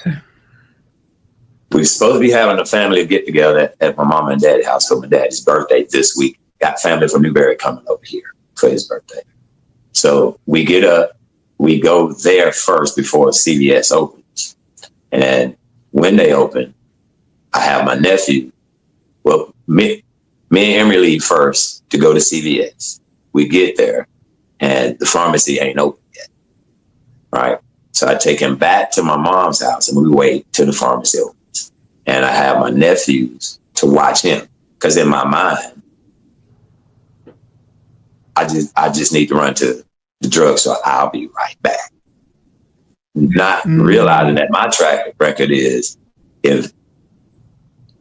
We were supposed to be having a family get together at my mom and dad's house for my daddy's birthday this week. Got family from Newberry coming over here for his birthday. So we get up, we go there first before CVS opens. And when they open, I have my nephew. Well, me and Emory leave first to go to CVS. We get there and the pharmacy ain't open yet. All right. So I take him back to my mom's house and we wait till the pharmacy opens. And I have my nephews to watch him. Because in my mind, I just need to run to the drugstore. I'll be right back. Not realizing that my track record is if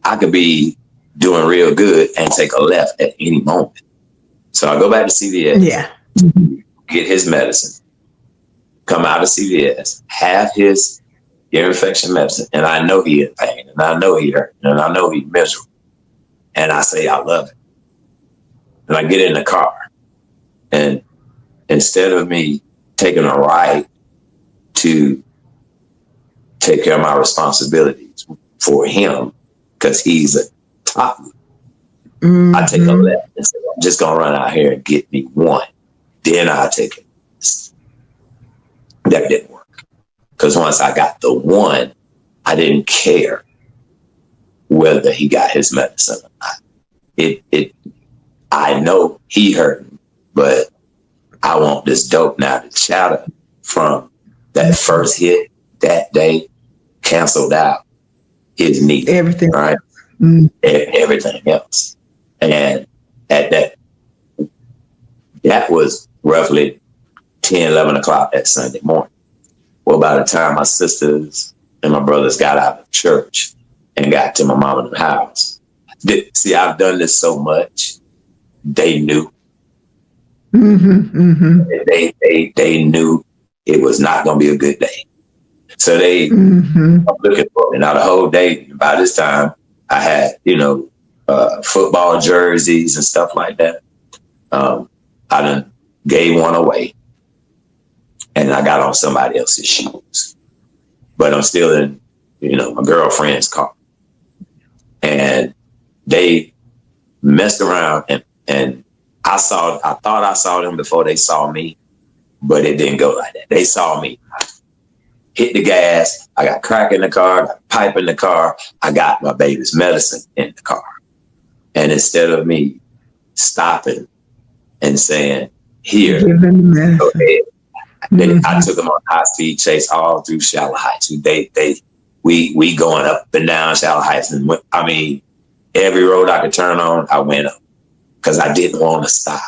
I could be doing real good and take a left at any moment. So I go back to CVS, get his medicine, come out of CVS, have his ear infection medicine, and I know he in pain, and I know he hurt, and I know he's miserable. And I say, I love it. And I get in the car, and instead of me taking a ride to take care of my responsibilities for him, because he's a top, I take a left and say, I'm just gonna run out here and get me one. Then I'll take it. That didn't work. Because once I got the one, I didn't care whether he got his medicine or not. I know he hurt me, but I want this dope now to chatter from that first hit that day, canceled out his need. Everything. Right? Everything else. And at that was roughly 10, 11 o'clock that Sunday morning. Well, by the time my sisters and my brothers got out of church and got to my mama's house, see, I've done this so much, they knew. They knew it was not going to be a good day. So they were looking for me. Now the whole day, by this time, I had, football jerseys and stuff like that. I done gave one away and I got on somebody else's shoes. But I'm still in, my girlfriend's car. And they messed around and I thought I saw them before they saw me, but it didn't go like that. They saw me. Hit the gas. I got crack in the car, got pipe in the car. I got my baby's medicine in the car. And instead of me stopping and saying, here, go ahead, I took them on a high-speed chase all through Shallow Heights. We going up and down Shallow Heights. And every road I could turn on, I went up because I didn't want to stop.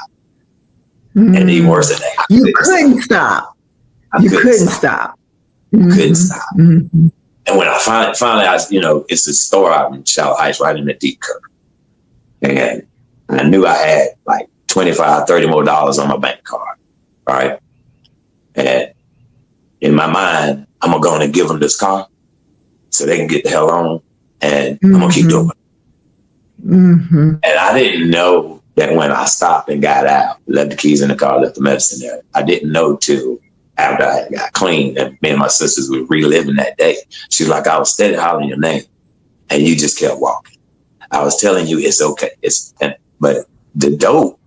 And even worse than that, you couldn't stop. You couldn't stop. Couldn't stop. And when I finally, it's a store out in Shallow Heights, right in the deep curve. And I knew I had like $25, $30 more on my bank card, right? And in my mind, I'm going to give them this car so they can get the hell on, and I'm going to keep doing it. And I didn't know that when I stopped and got out, left the keys in the car, left the medicine there. I didn't know till after I got clean, and me and my sisters were reliving that day. She was like, I was steady hollering your name, and you just kept walking. I was telling you it's okay. But the dope,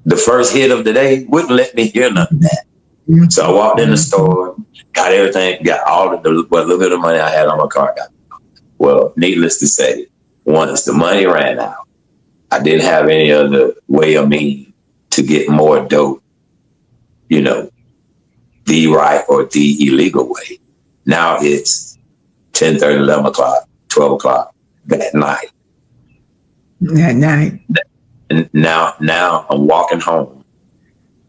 the first hit of the day wouldn't let me hear none of that. So I walked in the store, got everything, got all the little bit of money I had on my car. Well, needless to say, once the money ran out, I didn't have any other way of me to get more dope, the right or the illegal way. Now it's 10:30, 11 o'clock, 12 o'clock that night. That night. And now I'm walking home.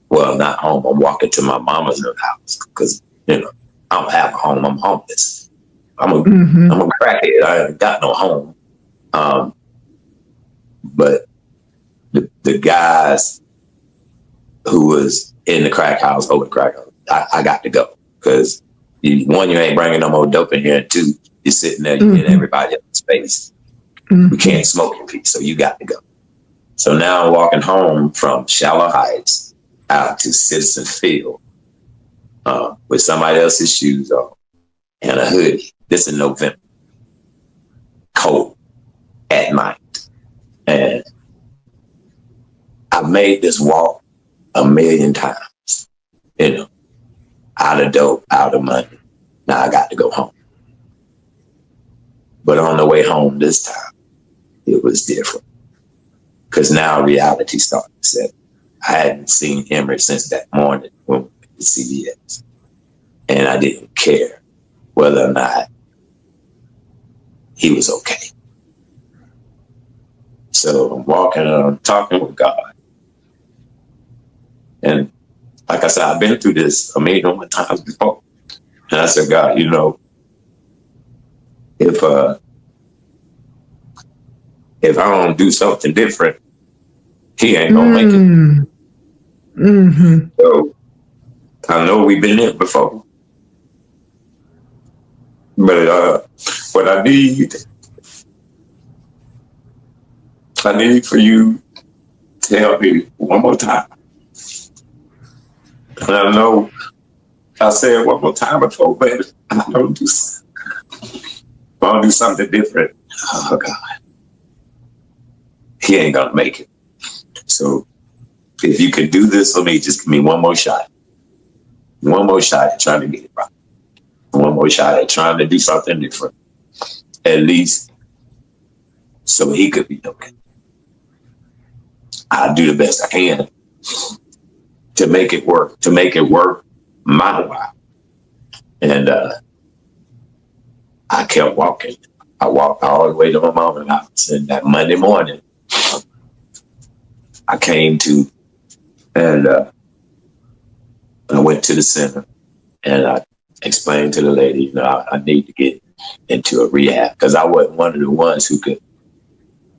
Well, not home. I'm walking to my mama's house because, I don't have a home. I'm homeless. I'm a crackhead. I ain't got no home. But the guys who was in the crack house, over the crack house, I got to go because one, you ain't bringing no more dope in here, and two, you're sitting there, you're in everybody else's space. We can't smoke in peace, so you got to go. So now I'm walking home from Shallow Heights out to Citizen Field with somebody else's shoes on and a hoodie. This in November, cold at night. And I've made this walk 1,000,000 times, out of dope, out of money. Now I got to go home. But on the way home this time, it was different. Because now reality started to set. I hadn't seen Emery since that morning when we went to CVS. And I didn't care whether or not he was okay. So I'm walking and I'm talking with God. And like I said, I've been through this 1,000,000 times before. And I said, God, if I don't do something different, he ain't gonna make it. So I know we've been there before. But what I need for you to help me one more time. And I know I said one more time before, but I don't do something different. Oh God. He ain't gonna make it. So if you can do this for me, just give me one more shot. One more shot at trying to get it right. One more shot at trying to do something different. at least so he could be okay. I'll do the best I can to make it work my while. And I kept walking. I walked all the way to my mama's house. And that Monday morning, I came to, and I went to the center, and I explained to the lady, you know, I need to get into a rehab, because I wasn't one of the ones who could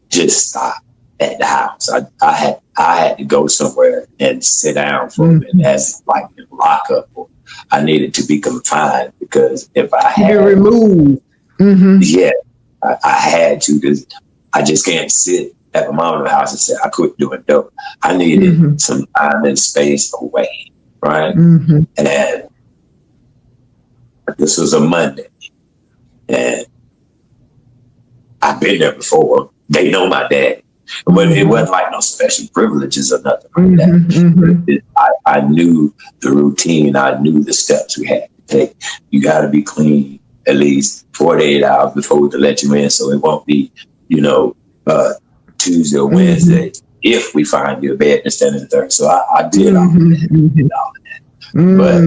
just stop at the house. I had to go somewhere and sit down for a minute, as like in lockup, or I needed to be confined, because if I had removed, yeah, I had to, because I just can't sit at my mom's house and say I quit doing dope. I needed some time and space away, right? And this was a Monday, and I've been there before. They know my dad, but it wasn't like no special privileges or nothing like that. I knew the routine. I knew the steps we had to take. You got to be clean at least 48 hours before we can let you in, so it won't be, you know, Tuesday or Wednesday if we find you a bed and standing there. So I did all of that. But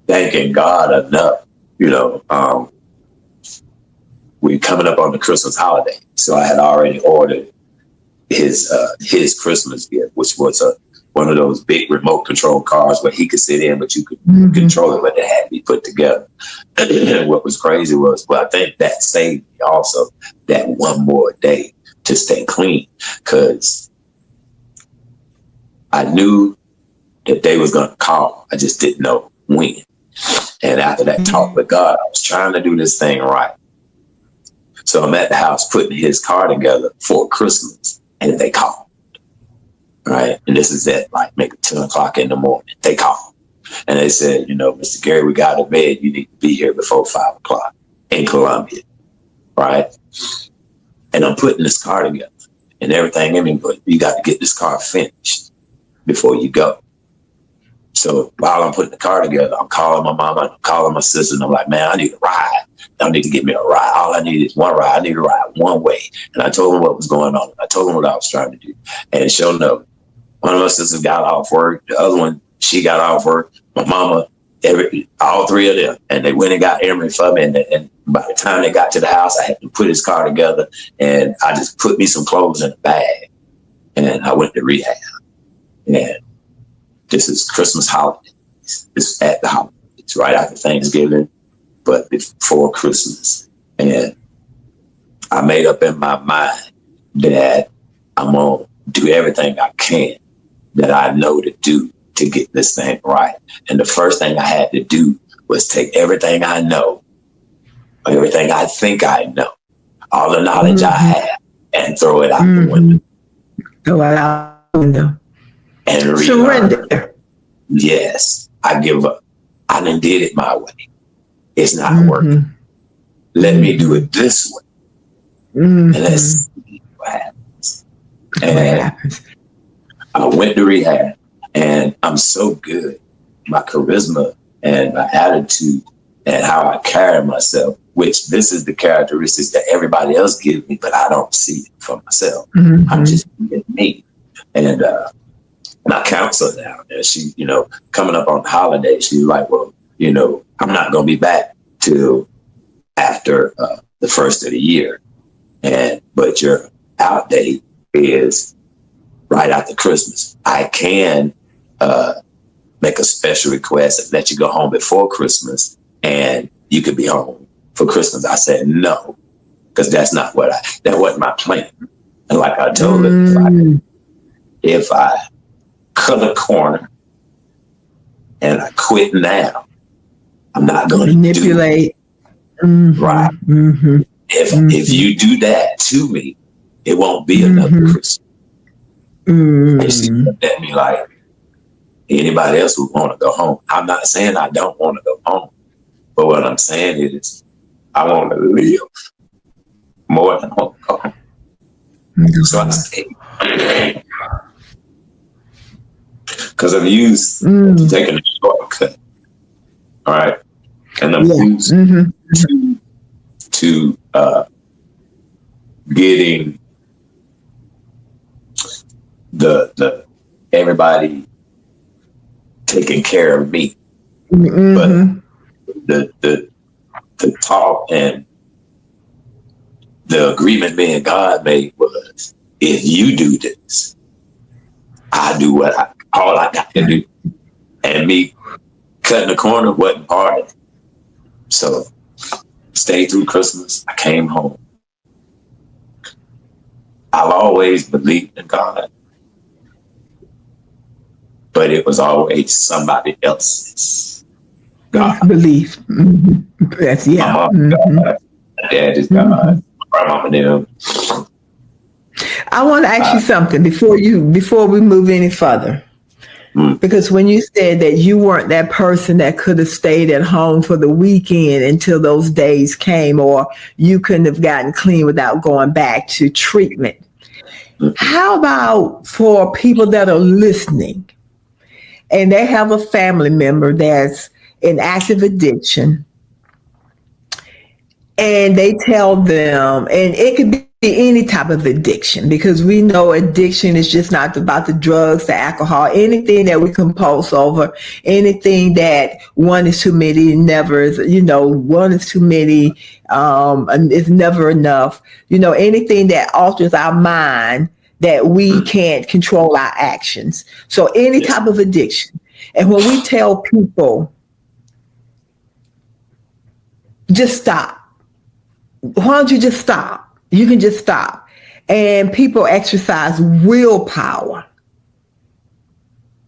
thanking God enough, you know, we coming up on the Christmas holiday, so I had already ordered his Christmas gift, which was one of those big remote control cars where he could sit in, but you could control it, but it had to be put together. And what was crazy was, well, I think that saved me also that one more day to stay clean, because I knew that they was going to call. I just didn't know when. And after that talk with God, I was trying to do this thing right. So I'm at the house putting his car together for Christmas, and they called. Right. And this is at like maybe 10 o'clock in the morning. They called and they said, you know, Mr. Gary, we got a bed. You need to be here before 5 o'clock in Columbia. Right. And I'm putting this car together and everything in me, but you got to get this car finished before you go. So while I'm putting the car together, I'm calling my mama, I'm calling my sister, and I'm like, man, I need a ride. I need to get me a ride. All I need is one ride. I need a ride one way. And I told them what was going on. I told them what I was trying to do. And sure enough, one of my sisters got off work. The other one, she got off work. My mama, all three of them. And they went and got Emery for me. And by the time they got to the house, I had to put his car together. And I just put me some clothes in a bag. And I went to rehab. And this is Christmas holiday. It's at the holiday. It's right after Thanksgiving, but before Christmas. And I made up in my mind that I'm going to do everything I can that I know to do to get this thing right. And the first thing I had to do was take everything I know, everything I think I know, all the knowledge I have, and throw it out the window. Throw it out the window. And surrender. Yes, I give up. I done did it my way. It's not working. Let me do it this way. And let's see what happens. And I went to rehab, and I'm so good. My charisma and my attitude and how I carry myself, which this is the characteristics that everybody else gives me, but I don't see it for myself. I'm just being me. And my counselor now, and she, you know, coming up on the holiday, she's like, well, you know, I'm not going to be back till after the first of the year. But your out date is right after Christmas. I can make a special request and let you go home before Christmas, and you could be home for Christmas. I said no, because that wasn't my plan. And like I told her, if I cut a corner and I quit now, I'm not going to manipulate. Right. If you do that to me, it won't be another Christmas. And she looked at me like anybody else would want to go home. I'm not saying I don't want to go home, but what I'm saying is I want to live more than I want to go home. So I stayed. Because I'm used to taking a shortcut. All right. And I'm used to getting the everybody taking care of me. Mm-hmm. But the talk and the agreement me and God made was, if you do this, I do all I got to do. And me cutting the corner wasn't part of it. So stayed through Christmas. I came home. I've always believed in God, but it was always somebody else's God. Belief. Mm-hmm. Yes, yeah. My mom, Mm-hmm. God. My dad is God. Mm-hmm. My grandma and them. I want to ask you something before we move any further. Because when you said that you weren't that person that could have stayed at home for the weekend until those days came, or you couldn't have gotten clean without going back to treatment. How about for people that are listening and they have a family member that's in active addiction, and they tell them, and it could be any type of addiction, because we know addiction is just not about the drugs, the alcohol, anything that we compulse over, anything that one is too many, never is, one is too many, and it's never enough, anything that alters our mind that we can't control our actions. So any type of addiction. And when we tell people, just stop. Why don't you just stop? You can just stop. And people exercise willpower.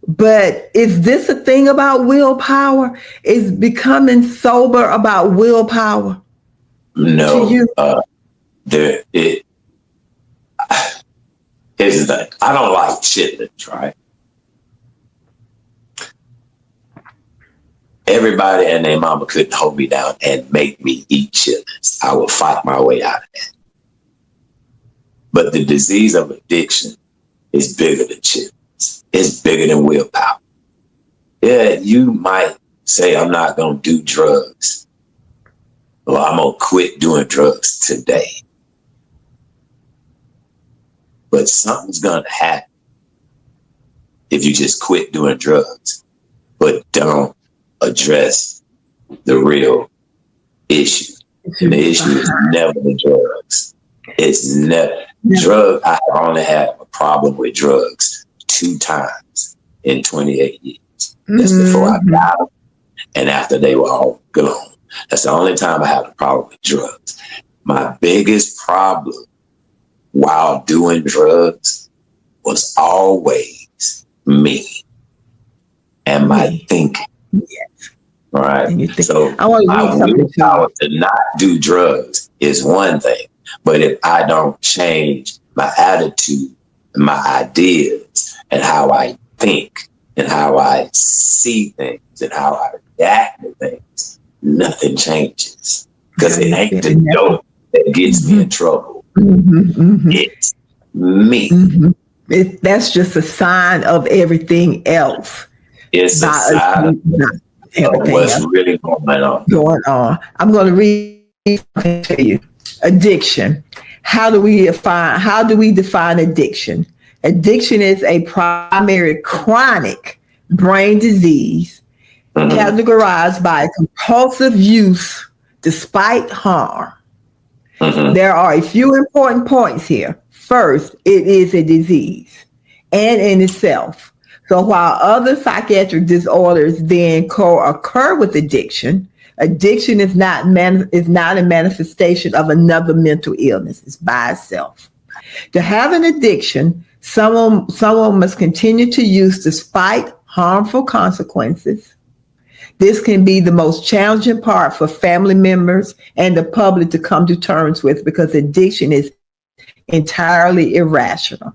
But is this a thing about willpower? Is becoming sober about willpower? No. Here's the thing. I don't like chitlins, right? Everybody and their mama couldn't hold me down and make me eat chitlins. I would fight my way out of that. But the disease of addiction is bigger than chitlins. It's bigger than willpower. Yeah, you might say, I'm not going to do drugs, or I'm going to quit doing drugs today. But something's going to happen if you just quit doing drugs, but don't address the real issue. And the issue is never the drugs. It's never drugs. I only had a problem with drugs 2 times in 28 years. That's before I got them and after they were all gone. That's the only time I had a problem with drugs. My biggest problem while doing drugs was always me and my thinking. Yes. All right. So I want to read willpower to not do drugs is one thing, but if I don't change my attitude, my ideas, and how I think, and how I see things, and how I react to things, nothing changes. Because it ain't the dope that gets me in trouble. It's me. That's just a sign of everything else. It's a sign of what's really going on. I'm going to read something to you. Addiction. How do we define addiction? Addiction is a primary chronic brain disease categorized by compulsive use despite harm. There are a few important points here. First, it is a disease and in itself. So while other psychiatric disorders then co-occur with addiction, addiction is not a manifestation of another mental illness. It's by itself. To have an addiction, someone must continue to use despite harmful consequences. This can be the most challenging part for family members and the public to come to terms with, because addiction is entirely irrational.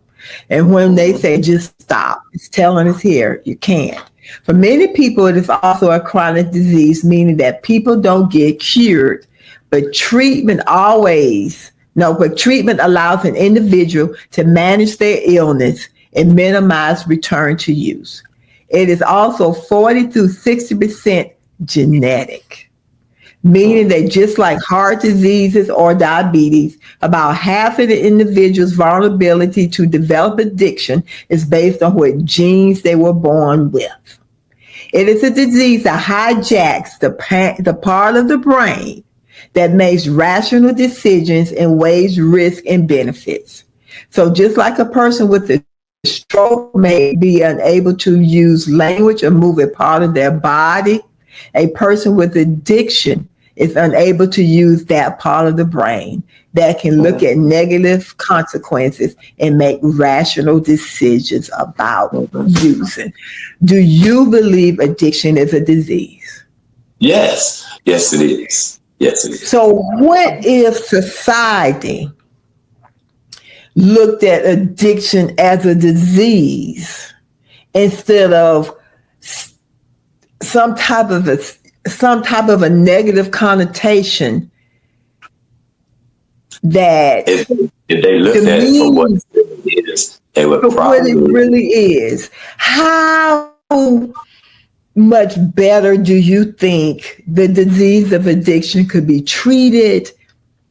And when they say just stop, it's telling us here, you can't. For many people, it is also a chronic disease, meaning that people don't get cured, but treatment allows an individual to manage their illness and minimize return to use. It is also 40 to 60% genetic. meaning that just like heart diseases or diabetes, about half of the individual's vulnerability to develop addiction is based on what genes they were born with. It is a disease that hijacks the part of the brain that makes rational decisions and weighs risk and benefits. So just like a person with a stroke may be unable to use language or move a part of their body, a person with addiction is unable to use that part of the brain that can look at negative consequences and make rational decisions about using. Do you believe addiction is a disease? Yes. Yes, it is. Yes, it is. So what if society looked at addiction as a disease instead of some type of a negative connotation that if they looked at it for what it is, they would probably what it really is. How much better do you think the disease of addiction could be treated?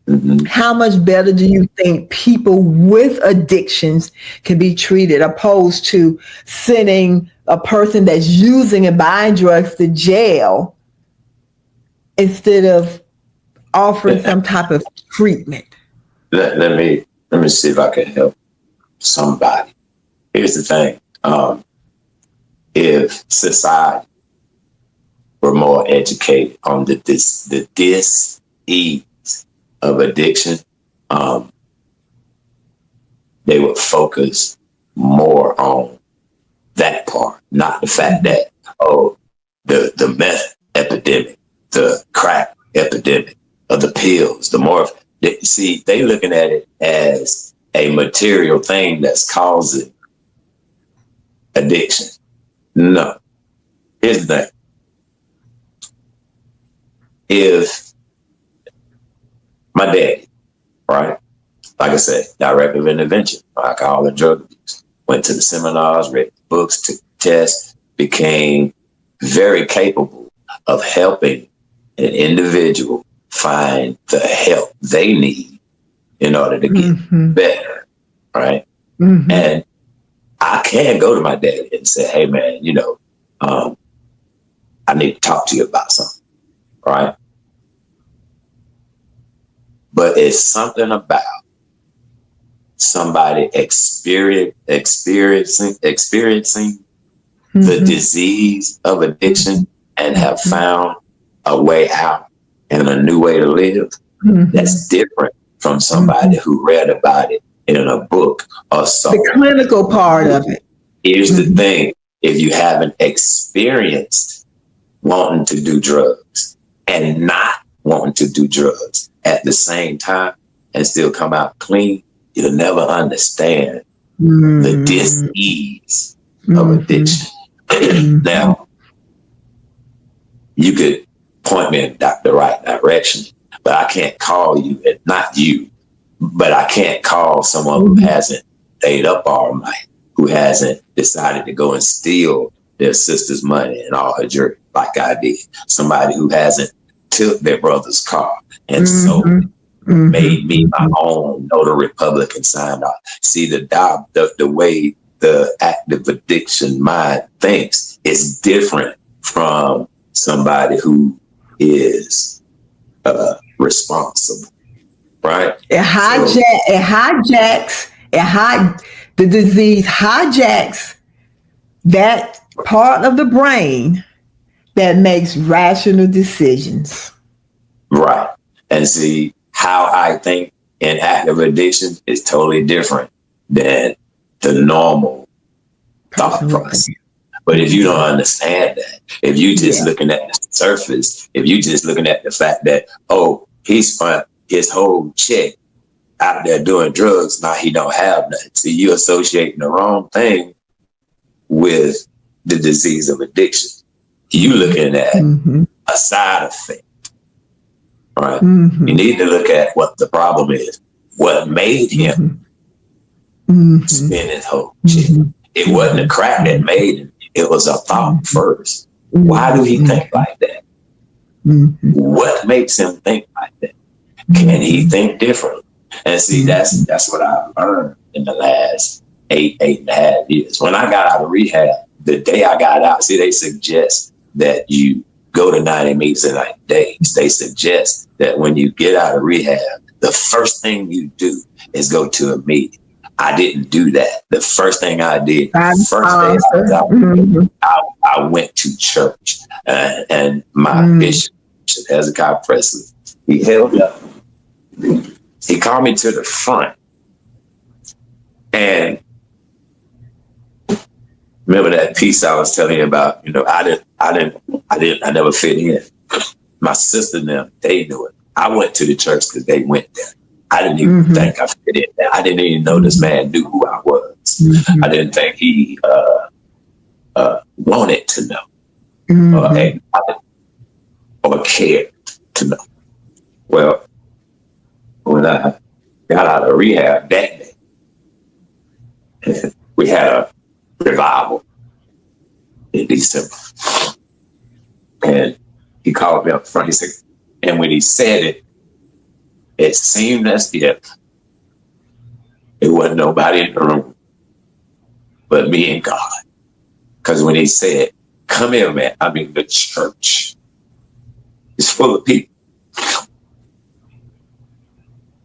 Mm-hmm. How much better do you think people with addictions can be treated opposed to sending a person that's using and buying drugs to jail instead of offering some type of treatment? Let me see if I can help somebody. Here's the thing. If society were more educated on the dis-ease of addiction, they would focus more on that part, not the fact that, the meth epidemic, the crack epidemic, or the pills, the more, they looking at it as a material thing that's causing addiction. No. Here's the thing. If my daddy, right, like I said, director of intervention, alcohol and drug abuse, went to the seminars, read the books, took the tests, became very capable of helping an individual find the help they need in order to get better, right? Mm-hmm. And I can go to my daddy and say, hey, man, I need to talk to you about something, right? But it's something about somebody experiencing the disease of addiction and have found a way out and a new way to live that's different from somebody who read about it in a book or so. The clinical part of it. Here's the thing. If you haven't experienced wanting to do drugs and not wanting to do drugs at the same time and still come out clean, you'll never understand the dis-ease of addiction. Now, you could point me in the right direction, but I can't call you, and not you, but I can't call someone who hasn't stayed up all night, who hasn't decided to go and steal their sister's money and all her jewelry like I did. Somebody who hasn't took their brother's car and sold it, made me my own, know the Republican signed off. See, the way the active addiction mind thinks is different from somebody who is responsible, right? The disease hijacks that part of the brain that makes rational decisions. Right. And see, how I think in active addiction is totally different than the normal thought process. But if you don't understand that, if you just looking at the surface, if you just looking at the fact that, he spent his whole check out there doing drugs, now he don't have nothing. See, you associating the wrong thing with the disease of addiction. You looking at a side effect, right? You need to look at what the problem is. What made him spend his whole check? It wasn't a crack that made him. It was a thought first. Why do he think like that? Mm-hmm. What makes him think like that? Can he think differently? And see, that's what I've learned in the last eight and a half years. When I got out of rehab, the day I got out, see, they suggest that you go to 90 meetings in 90 days. They suggest that when you get out of rehab, the first thing you do is go to a meeting. I didn't do that. The first thing I did, first day I was out, I went to church, and my bishop, Hezekiah Presley, he held up. He called me to the front, and remember that piece I was telling you about? You know, I never fit in. My sister and them, they knew it. I went to the church because they went there. I didn't even think I fit in there. I didn't even know this man knew who I was. I didn't think he wanted to know or cared to know. Well, when I got out of rehab that day, we had a revival in December. And he called me up front. He said, and when he said it, it seemed as if it wasn't nobody in the room but me and God. Because when he said, come here, man, I mean, the church is full of people.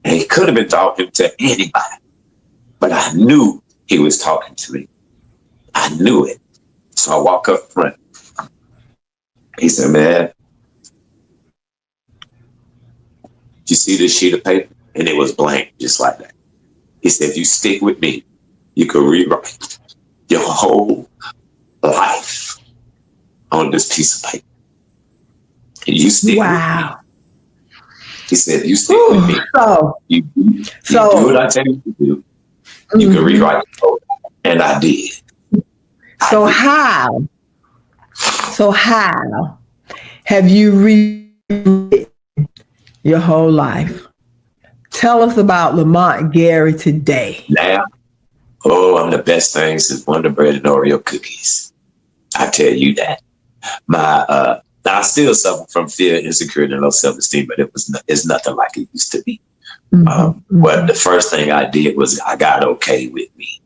And he could have been talking to anybody, but I knew he was talking to me. I knew it. So I walk up front. He said, man, you see this sheet of paper? And it was blank, just like that. He said, if you stick with me, you can rewrite your whole life on this piece of paper. And you stick with me. He said, you stick with me. You do what I tell you to do. You can rewrite the whole life. And I did. How have you rewritten your whole life? Tell us about Lamont Gary today. Now, I'm the best thing since Wonder Bread and Oreo cookies. I tell you that. I still suffer from fear, insecurity, and low self-esteem, but it's nothing like it used to be. But the first thing I did was I got okay with me.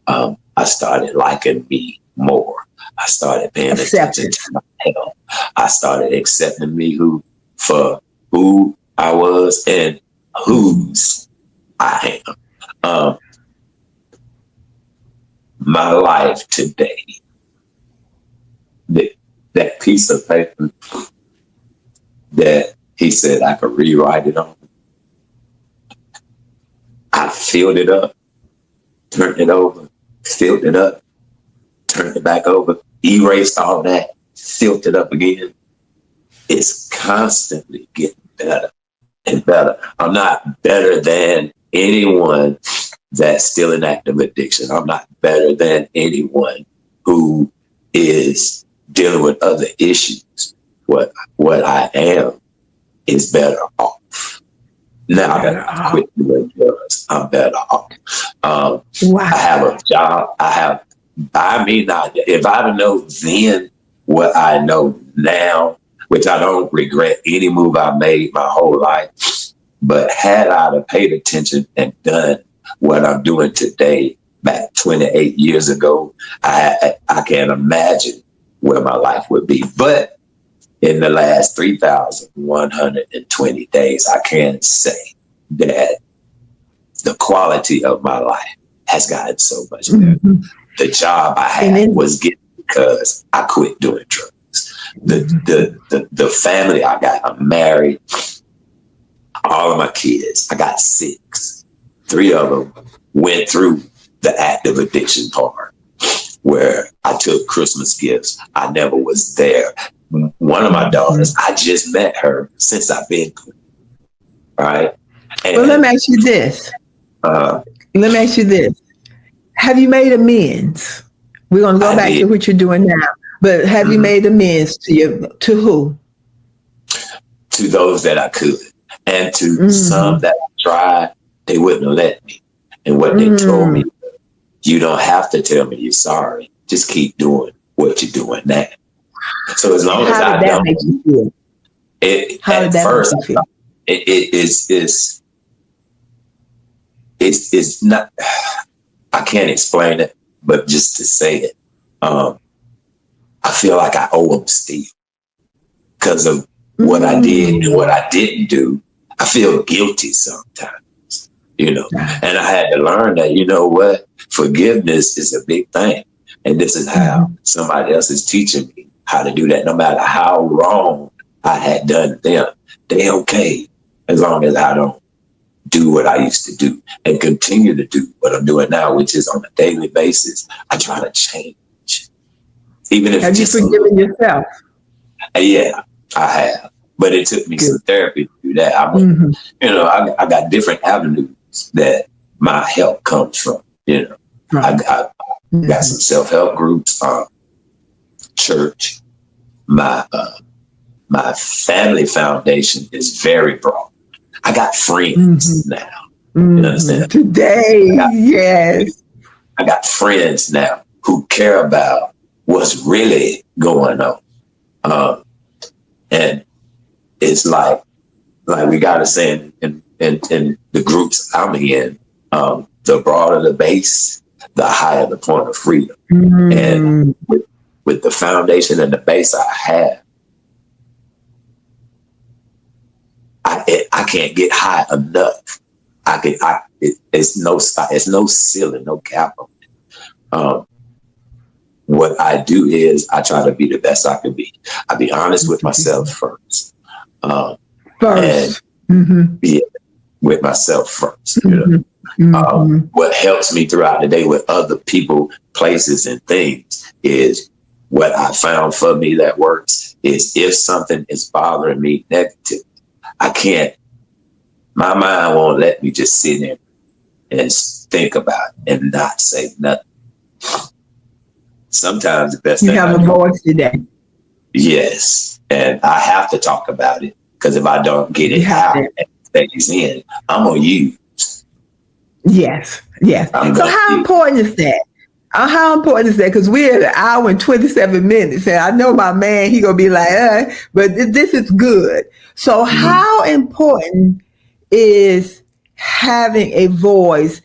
I started liking me more. I started paying attention to my health. I started accepting me for who I was and whose I am. My life today, that piece of paper that he said I could rewrite it on, I filled it up, turned it over, filled it up, turned it back over, erased all that, filled it up again. It's constantly getting better and better. I'm not better than anyone that's still in active addiction. I'm not better than anyone who is dealing with other issues. What I am is better off. Now that I quit doing drugs, I'm better off. I have a job. If I know then what I know now, which I don't regret any move I made my whole life, but had I paid attention and done what I'm doing today back 28 years ago, I can't imagine where my life would be. But in the last 3,120 days, I can say that the quality of my life has gotten so much better. The job I had was getting because I quit doing drugs. The family I got, I'm married, all of my kids, I got 6. 3 of them went through the active addiction part where I took Christmas gifts. I never was there. One of my daughters, I just met her since I've been clean. All right. Well, let me ask you this. Have you made amends? We're going to go back to what you're doing now, but have you made amends to who? To those that I could, and to some that I tried, they wouldn't let me. And what they told me, you don't have to tell me you're sorry. Just keep doing what you're doing now. So as long as I don't, How did At that first, make you feel? it's not. I can't explain it, but just to say it, I feel like I owe them still because of what I did and what I didn't do. I feel guilty sometimes, and I had to learn that, what, forgiveness is a big thing. And this is how somebody else is teaching me how to do that. No matter how wrong I had done them, they okay as long as I don't do what I used to do and continue to do what I'm doing now, which is on a daily basis. I try to change. Even if have you forgiven yourself? Yeah, I have. But it took me some therapy to do that. I got different avenues that my help comes from. I got some self-help groups, church. My family foundation is very broad. I got friends now. You understand? Today, yes. I got friends now who care about what's really going on. And it's like we got to say in the groups I'm in, the broader the base, the higher the point of freedom. And with the foundation and the base I have, I can't get high enough. It's no ceiling, no cap on it. What I do is I try to be the best I can be. I be honest with myself first. With myself first. What helps me throughout the day with other people, places, and things is what I found for me that works is if something is bothering me negative, my mind won't let me just sit there and think about it and not say nothing. Sometimes the best thing you have a voice today. Yes. And I have to talk about it because if I don't get it out and it stays in, I'm going to use. Yes. So how important is that? How important is that? Because we're at an hour and 27 minutes, and I know my man, he gonna be like, but this is good. So how important is having a voice?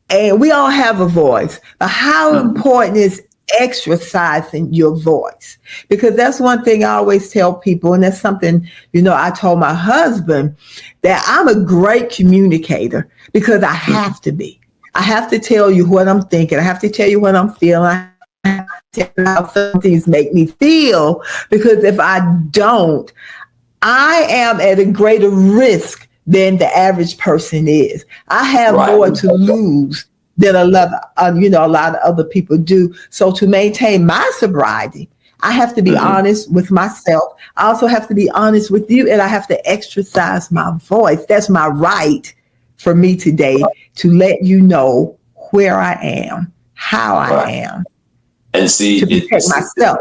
And we all have a voice, but how important is exercising your voice? Because that's one thing I always tell people, and that's something, I told my husband that I'm a great communicator because I have to be. I have to tell you what I'm thinking. I have to tell you what I'm feeling. I have to tell you how some things make me feel, because if I don't, I am at a greater risk than the average person is. I have more to lose than a lot of other people do. So to maintain my sobriety, I have to be honest with myself. I also have to be honest with you, and I have to exercise my voice. That's my right for me today to let you know where I am, how I am, and see, to protect myself.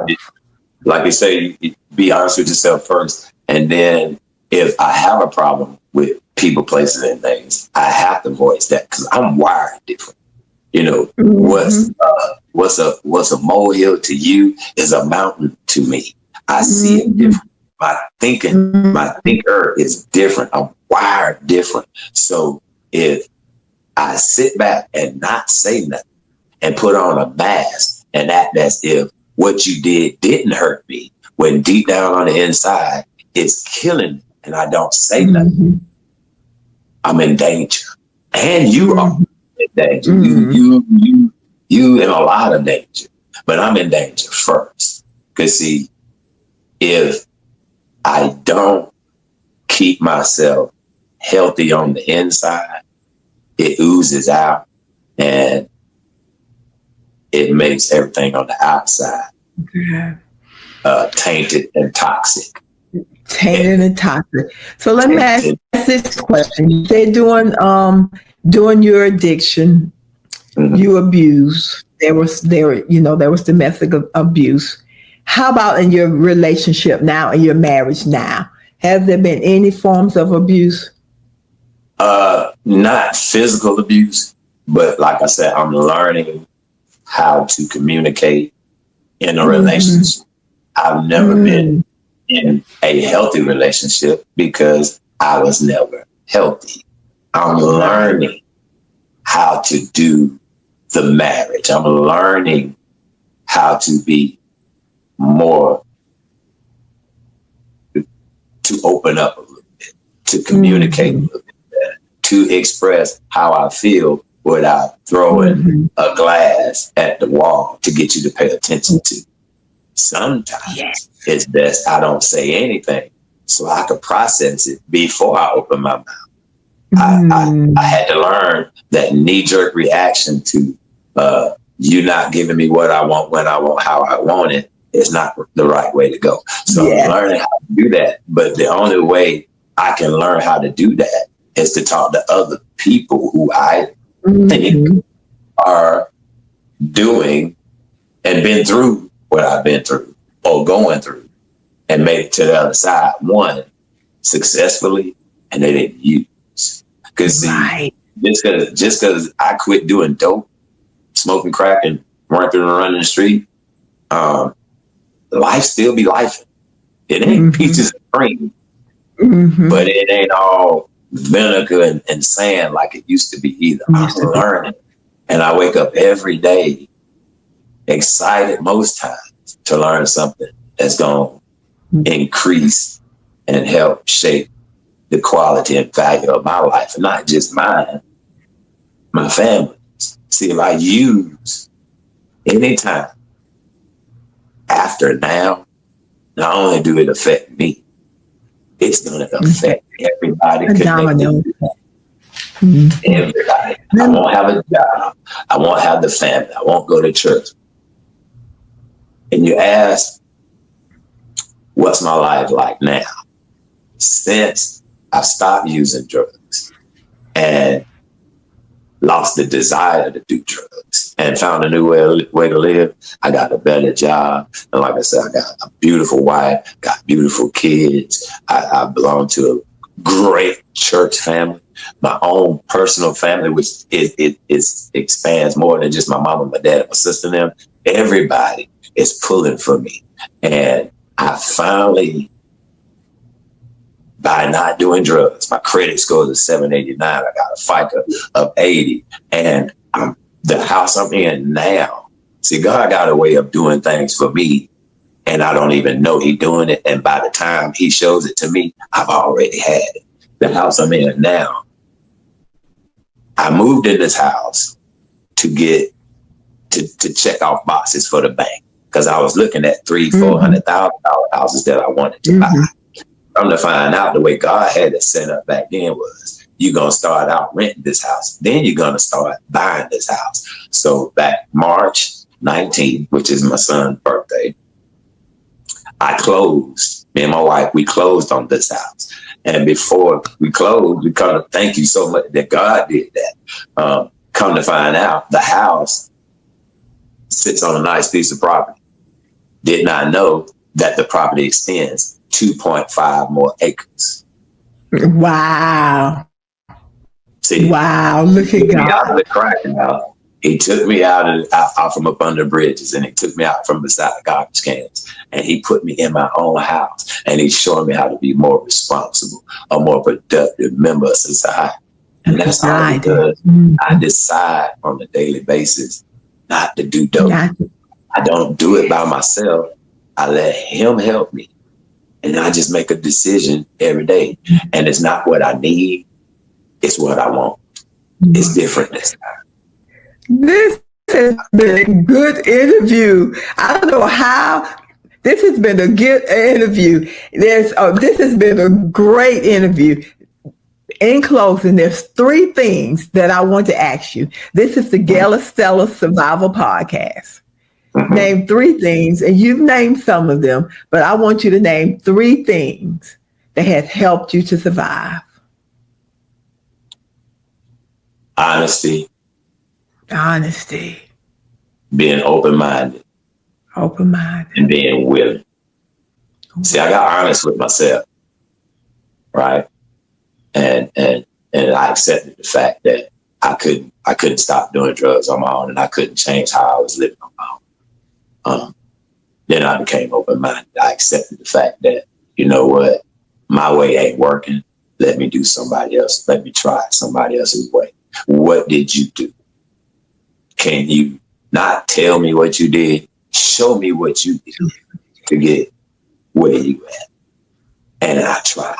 Like you say, be honest with yourself first, and then if I have a problem with people, places, and things, I have to voice that because I'm wired different. What's a molehill to you is a mountain to me. I see it different. My thinker is different. I'm wired different. So if I sit back and not say nothing and put on a mask and act as if what you did didn't hurt me, when deep down on the inside it's killing me, and I don't say nothing, I'm in danger. And you are in danger. You in a lot of danger. But I'm in danger first. Because see, if I don't keep myself healthy on the inside, it oozes out and it makes everything on the outside tainted and toxic. So let me ask this question. You said during your addiction, you abused. There was domestic abuse. How about in your relationship now, in your marriage now? Have there been any forms of abuse? Not physical abuse, but like I said, I'm learning how to communicate in a relationship. I've never been in a healthy relationship because I was never healthy. I'm learning how to do the marriage. I'm learning how to be more, to open up a little bit, to communicate a little bit better, to express how I feel without throwing a glass at the wall to get you to pay attention to. Sometimes it's best I don't say anything so I can process it before I open my mouth. I had to learn that knee-jerk reaction to you not giving me what I want, when I want, how I want it is not the right way to go. So I'm learning how to do that. But the only way I can learn how to do that is to talk to other people who I think are doing and been through what I've been through or going through and made it to the other side. One, successfully, and they didn't use. Because just because I quit doing dope, smoking crack, and running the street, life still be life. It ain't peaches and cream, but it ain't all vinegar and sand like it used to be either. I'm learning, and I wake up every day excited most times to learn something that's going to increase and help shape the quality and value of my life, not just mine, my family. See, if I use any time after now, not only do it affect me, it's going to affect everybody. Everybody. I won't have a job. I won't have the family. I won't go to church. And you ask, what's my life like now? Since I stopped using drugs and lost the desire to do drugs and found a new way to live, I got a better job. And like I said, I got a beautiful wife, got beautiful kids. I belong to a great church family, my own personal family, which it expands more than just my mom and my dad and my sister and them. Everybody is pulling for me. And I finally, by not doing drugs, my credit score is 789. I got a FICO of 80. And the house I'm in now, see, God got a way of doing things for me, and I don't even know He's doing it. And by the time He shows it to me, I've already had it. The house I'm in now, I moved in this house to get to check off boxes for the bank because I was looking at $300,000-$400,000 houses that I wanted to buy. I'm to find out the way God had it set up back then was you're going to start out renting this house. Then you're going to start buying this house. So back March 19th, which is my son's birthday, I closed. Me and my wife, we closed on this house. And before we closed, we kind of thank you so much that God did that. Come to find out, the house sits on a nice piece of property. Did not know that the property extends 2.5 more acres. Wow. See, wow, look at God. Out of the crack now. He took me out from up under bridges, and he took me out from beside the garbage cans, and he put me in my own house, and he's showing me how to be more responsible, a more productive member of society. And that's all he does. I decide on a daily basis not to do dope. I don't do it by myself. I let him help me. And I just make a decision every day. And it's not what I need. It's what I want. It's different this time. This has been a good interview. I don't know how. This has been a good interview. This has been a great interview. In closing, there's 3 things that I want to ask you. This is the Gala Stella Survival Podcast. Name 3 things, and you've named some of them, but I want you to name 3 things that have helped you to survive. Honesty. Being open-minded. And being willing. See, I got honest with myself, right? And I accepted the fact that I couldn't stop doing drugs on my own, and I couldn't change how I was living on my own. Then I became open-minded. I accepted the fact that you know what? My way ain't working. Let me do somebody else. Let me try somebody else's way. What did you do? Can you not tell me what you did? Show me what you did to get where you at. And I tried.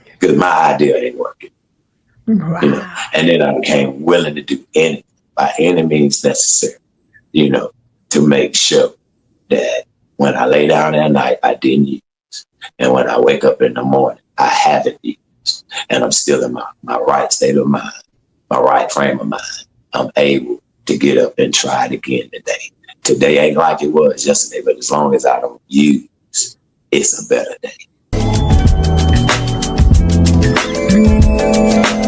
Because my idea ain't working. Wow. You know? And then I became willing to do anything by any means necessary, you know, to make sure that when I lay down at night, I didn't use. And when I wake up in the morning, I haven't used. And I'm still in my right state of mind, my right frame of mind. I'm able to get up and try it again today. Today ain't like it was yesterday, but as long as I don't use, it's a better day.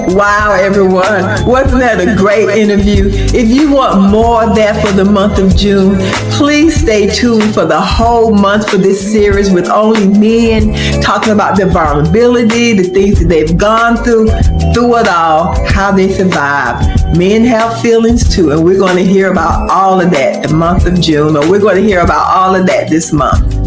Wow, everyone. Wasn't that a great interview? If you want more of that for the month of June, please stay tuned for the whole month for this series with only men talking about their vulnerability, the things that they've gone through it all, how they survive. Men have feelings too, and we're going to hear about all of that the month of June, or we're going to hear about all of that this month.